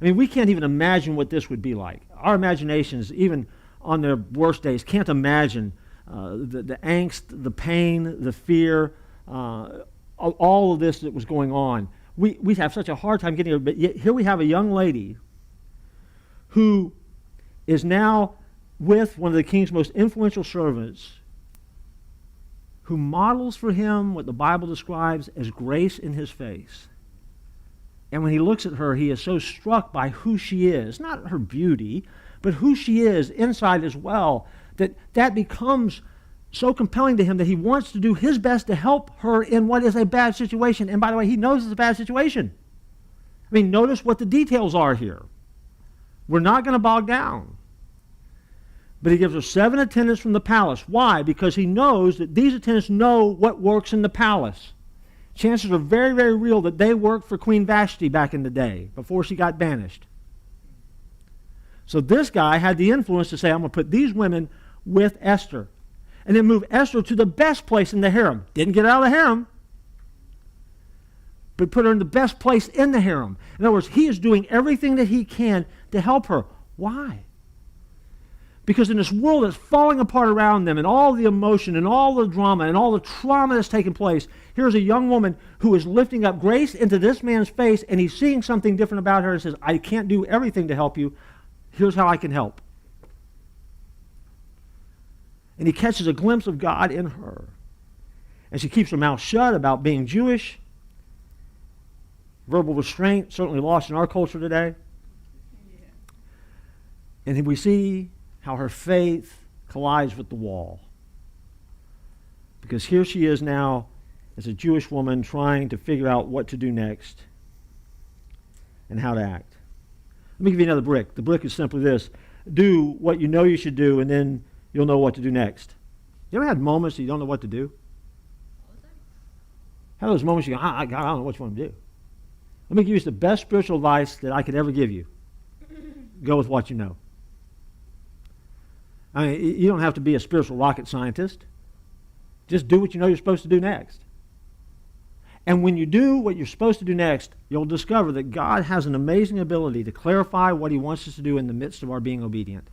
I mean, we can't even imagine what this would be like. Our imaginations, even on their worst days, can't imagine the angst, the pain, the fear, all of this that was going on. We have such a hard time getting it, but yet here we have a young lady who is now with one of the king's most influential servants, who models for him what the Bible describes as grace in his face. And when he looks at her, he is so struck by who she is, not her beauty, but who she is inside as well, that becomes so compelling to him that he wants to do his best to help her in what is a bad situation. And by the way, he knows it's a bad situation. I mean, notice what the details are here. We're not going to bog down. But he gives her 7 attendants from the palace. Why? Because he knows that these attendants know what works in the palace. Chances are very, very real that they worked for Queen Vashti back in the day, before she got banished. So this guy had the influence to say, I'm going to put these women with Esther. And then move Esther to the best place in the harem. Didn't get out of the harem, but put her in the best place in the harem. In other words, he is doing everything that he can to help her. Why? Because in this world that's falling apart around them, and all the emotion and all the drama and all the trauma that's taking place, here's a young woman who is lifting up grace into this man's face, and he's seeing something different about her and says, I can't do everything to help you. Here's how I can help. And he catches a glimpse of God in her. And she keeps her mouth shut about being Jewish. Verbal restraint, certainly lost in our culture today. Yeah. And we see how her faith collides with the wall. Because here she is now as a Jewish woman trying to figure out what to do next and how to act. Let me give you another brick. The brick is simply this. Do what you know you should do, and then you'll know what to do next. You ever had moments that you don't know what to do? Have those moments you go, I don't know what you want to do. Let me give you the best spiritual advice that I could ever give you. Go with what you know. I mean, you don't have to be a spiritual rocket scientist. Just do what you know you're supposed to do next. And when you do what you're supposed to do next, you'll discover that God has an amazing ability to clarify what he wants us to do in the midst of our being obedient.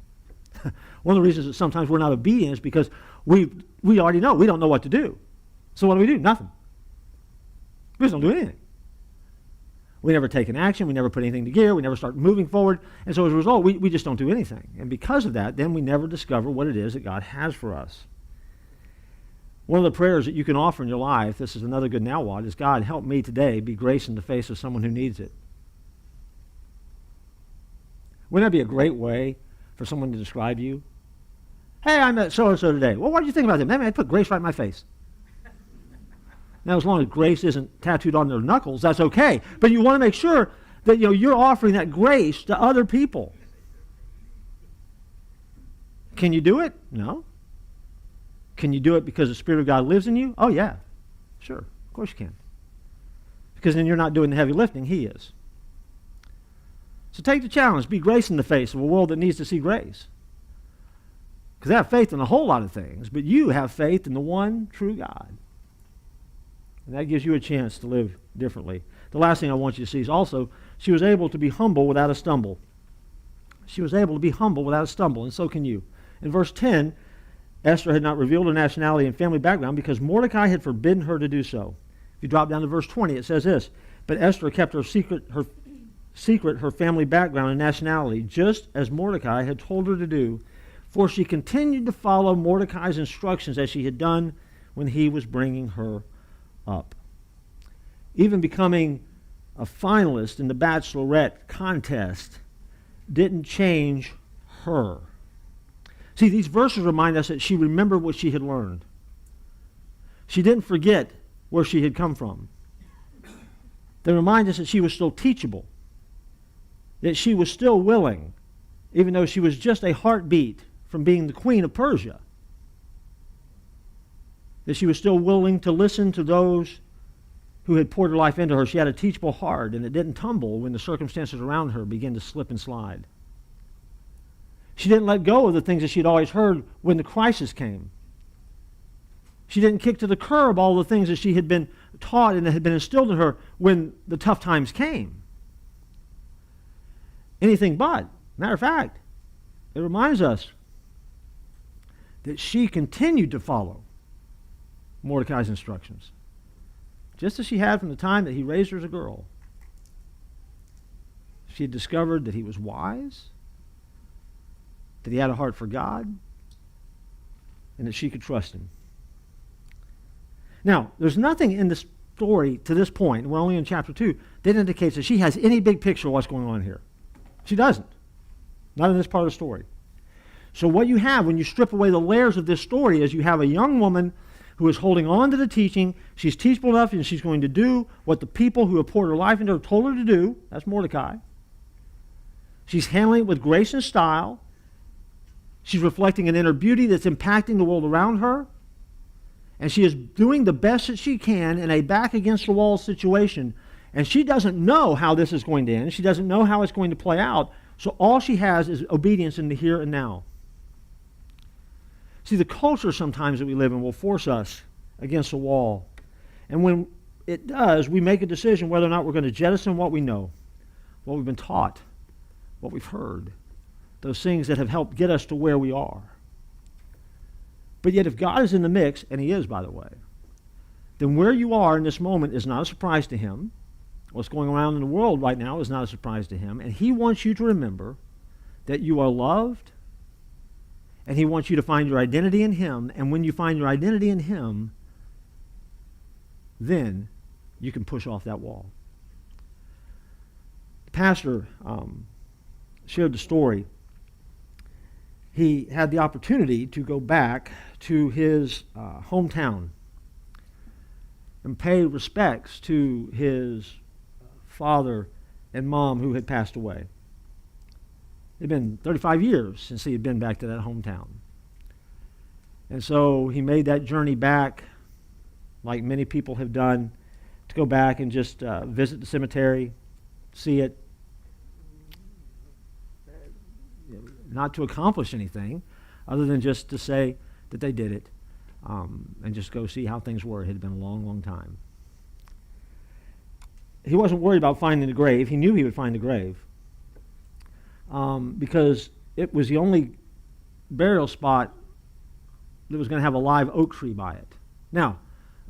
One of the reasons that sometimes we're not obedient is because we already know. We don't know what to do. So what do? Nothing. We just don't do anything. We never take an action. We never put anything to gear. We never start moving forward. And so as a result, we just don't do anything. And because of that, then we never discover what it is that God has for us. One of the prayers that you can offer in your life, this is another good now what, is God, help me today be grace in the face of someone who needs it. Wouldn't that be a great way for someone to describe you? Hey, I met so-and-so today. Well, what did you think about them? Man, I put grace right in my face. Now, as long as grace isn't tattooed on their knuckles, that's okay. But you want to make sure that you're offering that grace to other people. Can you do it? No. Can you do it because the Spirit of God lives in you? Oh, yeah. Sure. Of course you can. Because then you're not doing the heavy lifting. He is. So take the challenge. Be grace in the face of a world that needs to see grace. Because they have faith in a whole lot of things, but you have faith in the one true God. And that gives you a chance to live differently. The last thing I want you to see is also, she was able to be humble without a stumble. She was able to be humble without a stumble, and so can you. In verse 10, Esther had not revealed her nationality and family background because Mordecai had forbidden her to do so. If you drop down to verse 20, it says this, but Esther kept her family background and nationality, just as Mordecai had told her to do, for she continued to follow Mordecai's instructions as she had done when he was bringing her up. Even becoming a finalist in the Bachelorette contest didn't change her. See, these verses remind us that she remembered what she had learned. She didn't forget where she had come from. They remind us that she was still teachable, that she was still willing, even though she was just a heartbeat from being the queen of Persia, that she was still willing to listen to those who had poured her life into her. She had a teachable heart, and it didn't tumble when the circumstances around her began to slip and slide. She didn't let go of the things that she'd always heard when the crisis came. She didn't kick to the curb all the things that she had been taught and that had been instilled in her when the tough times came. Anything but. Matter of fact, it reminds us that she continued to follow Mordecai's instructions, just as she had from the time that he raised her as a girl. She had discovered that he was wise, that he had a heart for God, and that she could trust him. Now, there's nothing in the story to this point, we're only in chapter 2, that indicates that she has any big picture of what's going on here. She doesn't. Not in this part of the story. So what you have when you strip away the layers of this story is you have a young woman who is holding on to the teaching. She's teachable enough, and she's going to do what the people who have poured her life into her told her to do. That's Mordecai. She's handling it with grace and style. She's reflecting an inner beauty that's impacting the world around her. And she is doing the best that she can in a back-against-the-wall situation. And she doesn't know how this is going to end. She doesn't know how it's going to play out. So all she has is obedience in the here and now. See, the culture sometimes that we live in will force us against a wall. And when it does, we make a decision whether or not we're going to jettison what we know, what we've been taught, what we've heard, those things that have helped get us to where we are. But yet if God is in the mix, and he is, by the way, then where you are in this moment is not a surprise to him. What's going on in the world right now is not a surprise to him. And he wants you to remember that you are loved, and he wants you to find your identity in him. And when you find your identity in him, then you can push off that wall. The pastor shared the story. He had the opportunity to go back to his hometown and pay respects to his father and mom who had passed away. It had been 35 years since he had been back to that hometown. And so he made that journey back, like many people have done, to go back and just visit the cemetery, see it, not to accomplish anything other than just to say that they did it, and just go see how things were. It had been a long, long time. He wasn't worried about finding the grave. He knew he would find the grave because it was the only burial spot that was going to have a live oak tree by it. Now,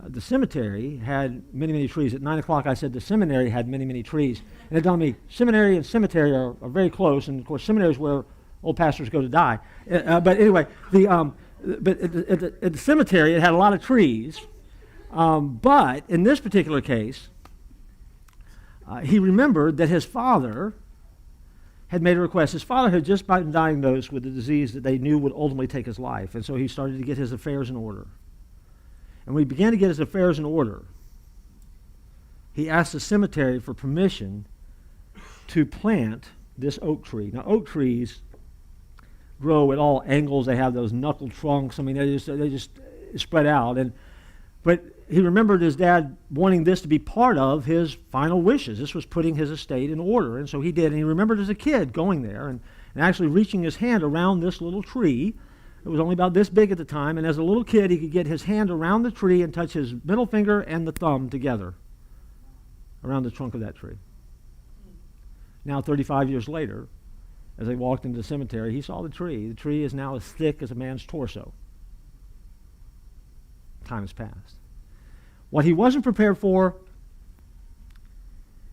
the cemetery had many, many trees. At 9 o'clock, I said the seminary had many, many trees. And they told me seminary and cemetery are very close, and of course, seminary is where old pastors go to die. But anyway, at the cemetery, it had a lot of trees. But in this particular case, he remembered that his father had made a request. His father had just been diagnosed with a disease that they knew would ultimately take his life. And so he started to get his affairs in order. And when he began to get his affairs in order, he asked the cemetery for permission to plant this oak tree. Now, oak trees grow at all angles. They have those knuckle trunks. I mean, they just spread out. But he remembered his dad wanting this to be part of his final wishes. This was putting his estate in order, and so he did. And he remembered as a kid going there and actually reaching his hand around this little tree. It was only about this big at the time, and as a little kid, he could get his hand around the tree and touch his middle finger and the thumb together around the trunk of that tree. Now, 35 years later, as they walked into the cemetery, he saw the tree. The tree is now as thick as a man's torso. Time has passed. What he wasn't prepared for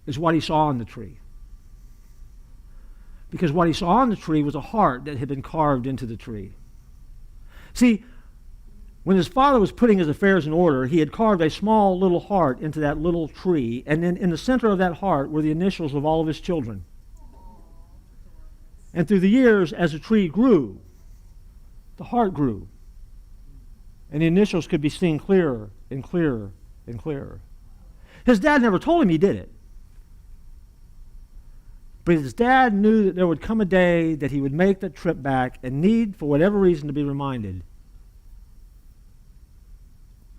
is what he saw on the tree. Because what he saw on the tree was a heart that had been carved into the tree. See, when his father was putting his affairs in order, he had carved a small little heart into that little tree, and then in the center of that heart were the initials of all of his children. And through the years, as the tree grew, the heart grew. And the initials could be seen clearer and clearer and clearer. His dad never told him he did it. But his dad knew that there would come a day that he would make the trip back and need, for whatever reason, to be reminded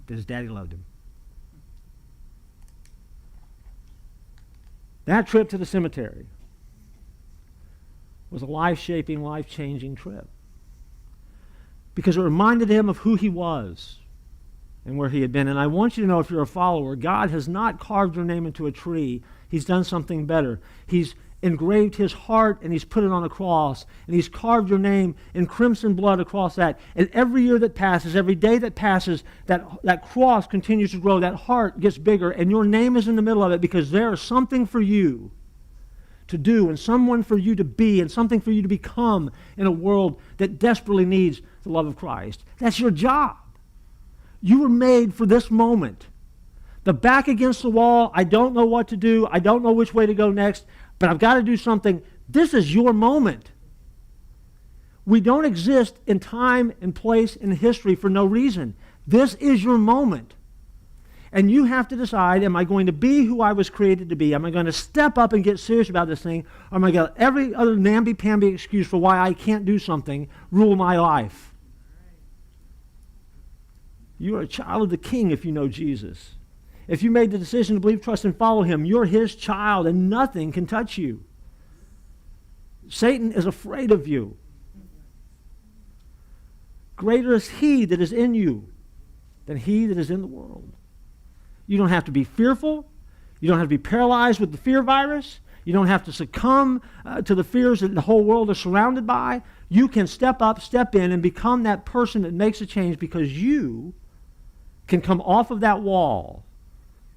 that his daddy loved him. That trip to the cemetery was a life-shaping, life-changing trip. Because it reminded him of who he was and where he had been. And I want you to know, if you're a follower, God has not carved your name into a tree. He's done something better. He's engraved his heart and he's put it on a cross, and he's carved your name in crimson blood across that. And every year that passes, every day that passes, that cross continues to grow, that heart gets bigger, and your name is in the middle of it, because there is something for you to do and someone for you to be and something for you to become in a world that desperately needs the love of Christ. That's your job. You were made for this moment. The back against the wall, I don't know what to do, I don't know which way to go next, but I've got to do something. This is your moment. We don't exist in time and place and history for no reason. This is your moment. And you have to decide, am I going to be who I was created to be? Am I going to step up and get serious about this thing? Or am I going to let every other namby-pamby excuse for why I can't do something rule my life? You are a child of the King if you know Jesus. If you made the decision to believe, trust, and follow him, you're his child, and nothing can touch you. Satan is afraid of you. Greater is he that is in you than he that is in the world. You don't have to be fearful. You don't have to be paralyzed with the fear virus. You don't have to succumb to the fears that the whole world is surrounded by. You can step up, step in, and become that person that makes a change, because you can come off of that wall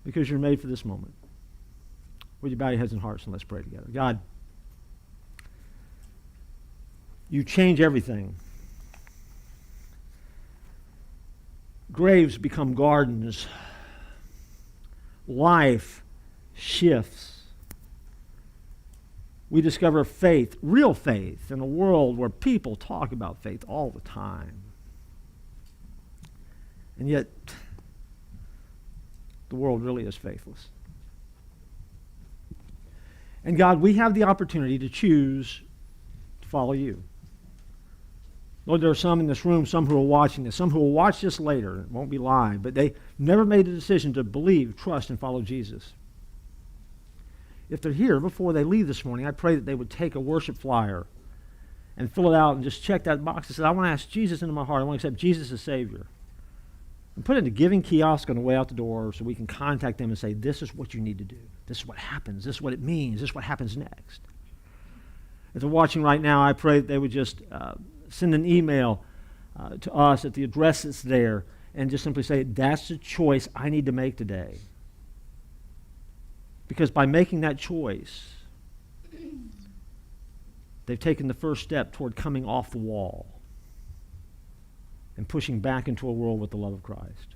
because you're made for this moment. Would you bow your heads and hearts and let's pray together. God, you change everything. Graves become gardens. Life shifts. We discover faith, real faith, in a world where people talk about faith all the time. And yet, the world really is faithless. And God, we have the opportunity to choose to follow you. Lord, there are some in this room, some who are watching this, some who will watch this later. It won't be live, but they never made a decision to believe, trust, and follow Jesus. If they're here before they leave this morning, I pray that they would take a worship flyer and fill it out and just check that box and say, I want to ask Jesus into my heart. I want to accept Jesus as Savior. And put it in the giving kiosk on the way out the door so we can contact them and say, this is what you need to do. This is what happens. This is what it means. This is what happens next. If they're watching right now, I pray that they would just send an email to us at the address that's there and just simply say, that's the choice I need to make today. Because by making that choice, they've taken the first step toward coming off the wall and pushing back into a world with the love of Christ.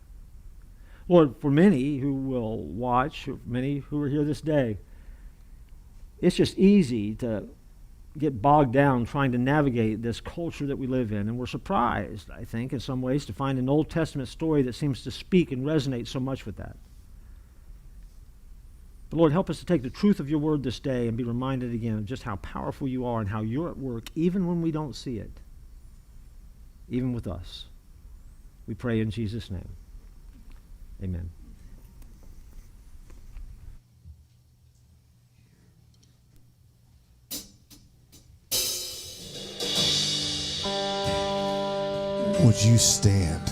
Lord, for many who will watch, many who are here this day, it's just easy to get bogged down trying to navigate this culture that we live in. And we're surprised, I think, in some ways, to find an Old Testament story that seems to speak and resonate so much with that. But Lord, help us to take the truth of your word this day and be reminded again of just how powerful you are and how you're at work even when we don't see it, even with us. We pray in Jesus' name. Amen. Would you stand?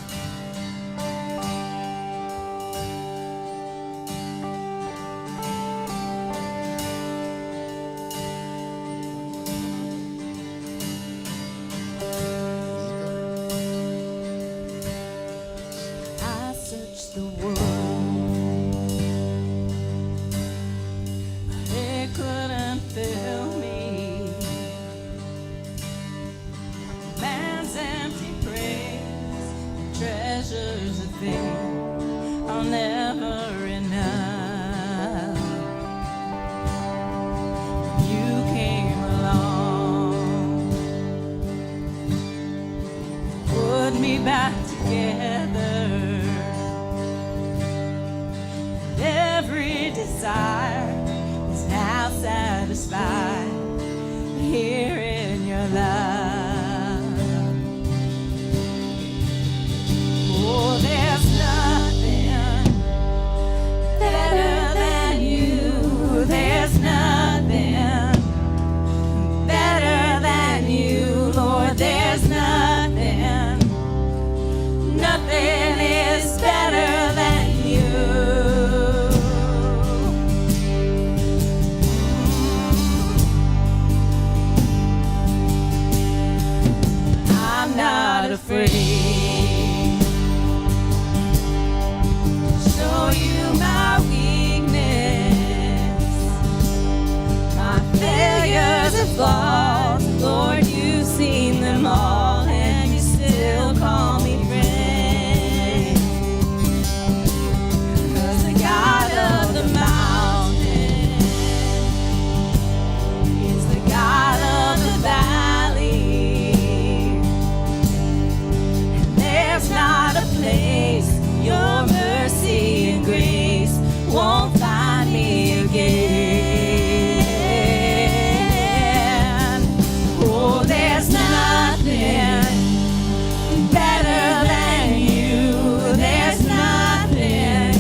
I searched the world, but it couldn't fill me. Man's empty praise, treasures a thing I'll never enough. You came along, put me back together. Every desire is now satisfied here in your love. Oh, there's nothing better than you. There's nothing better than you, Lord. There's nothing, nothing is better than you. I'm not afraid to show you my weakness, my failures and flaws. Lord, you've seen them all, and you still call me friend. 'Cause the God of the mountain is the God of the valley. And there's not a place your mercy and grace won't find me again. Oh, there's nothing better than you. There's nothing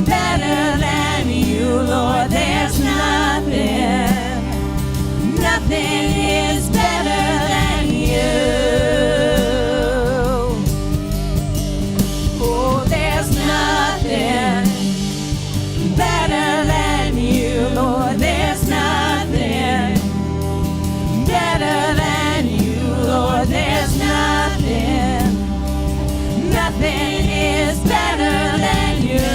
better than you, Lord. There's nothing, nothing is better than you. Oh, there's nothing better than you, Lord. There's nothing better than you, Lord. There's nothing, nothing is better than you.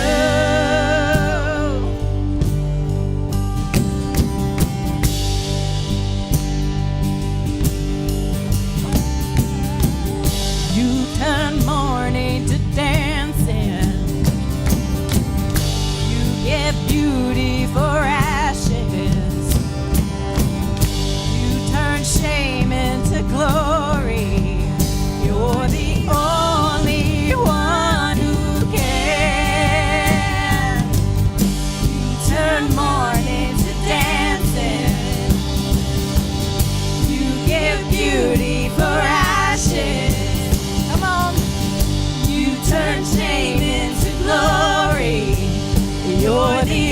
You turn mourning to dancing. You give beauty for ashes. You turn shame into glory. You're the only one who can. You turn mourning to dancing. You give beauty for ashes. Come on. You turn shame into glory. You're the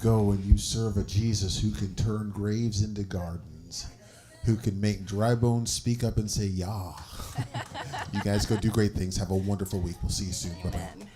go and you serve a Jesus who can turn graves into gardens, who can make dry bones speak up and say, "Yah." You guys go do great things. Have a wonderful week. We'll see you soon. Bye-bye. Amen.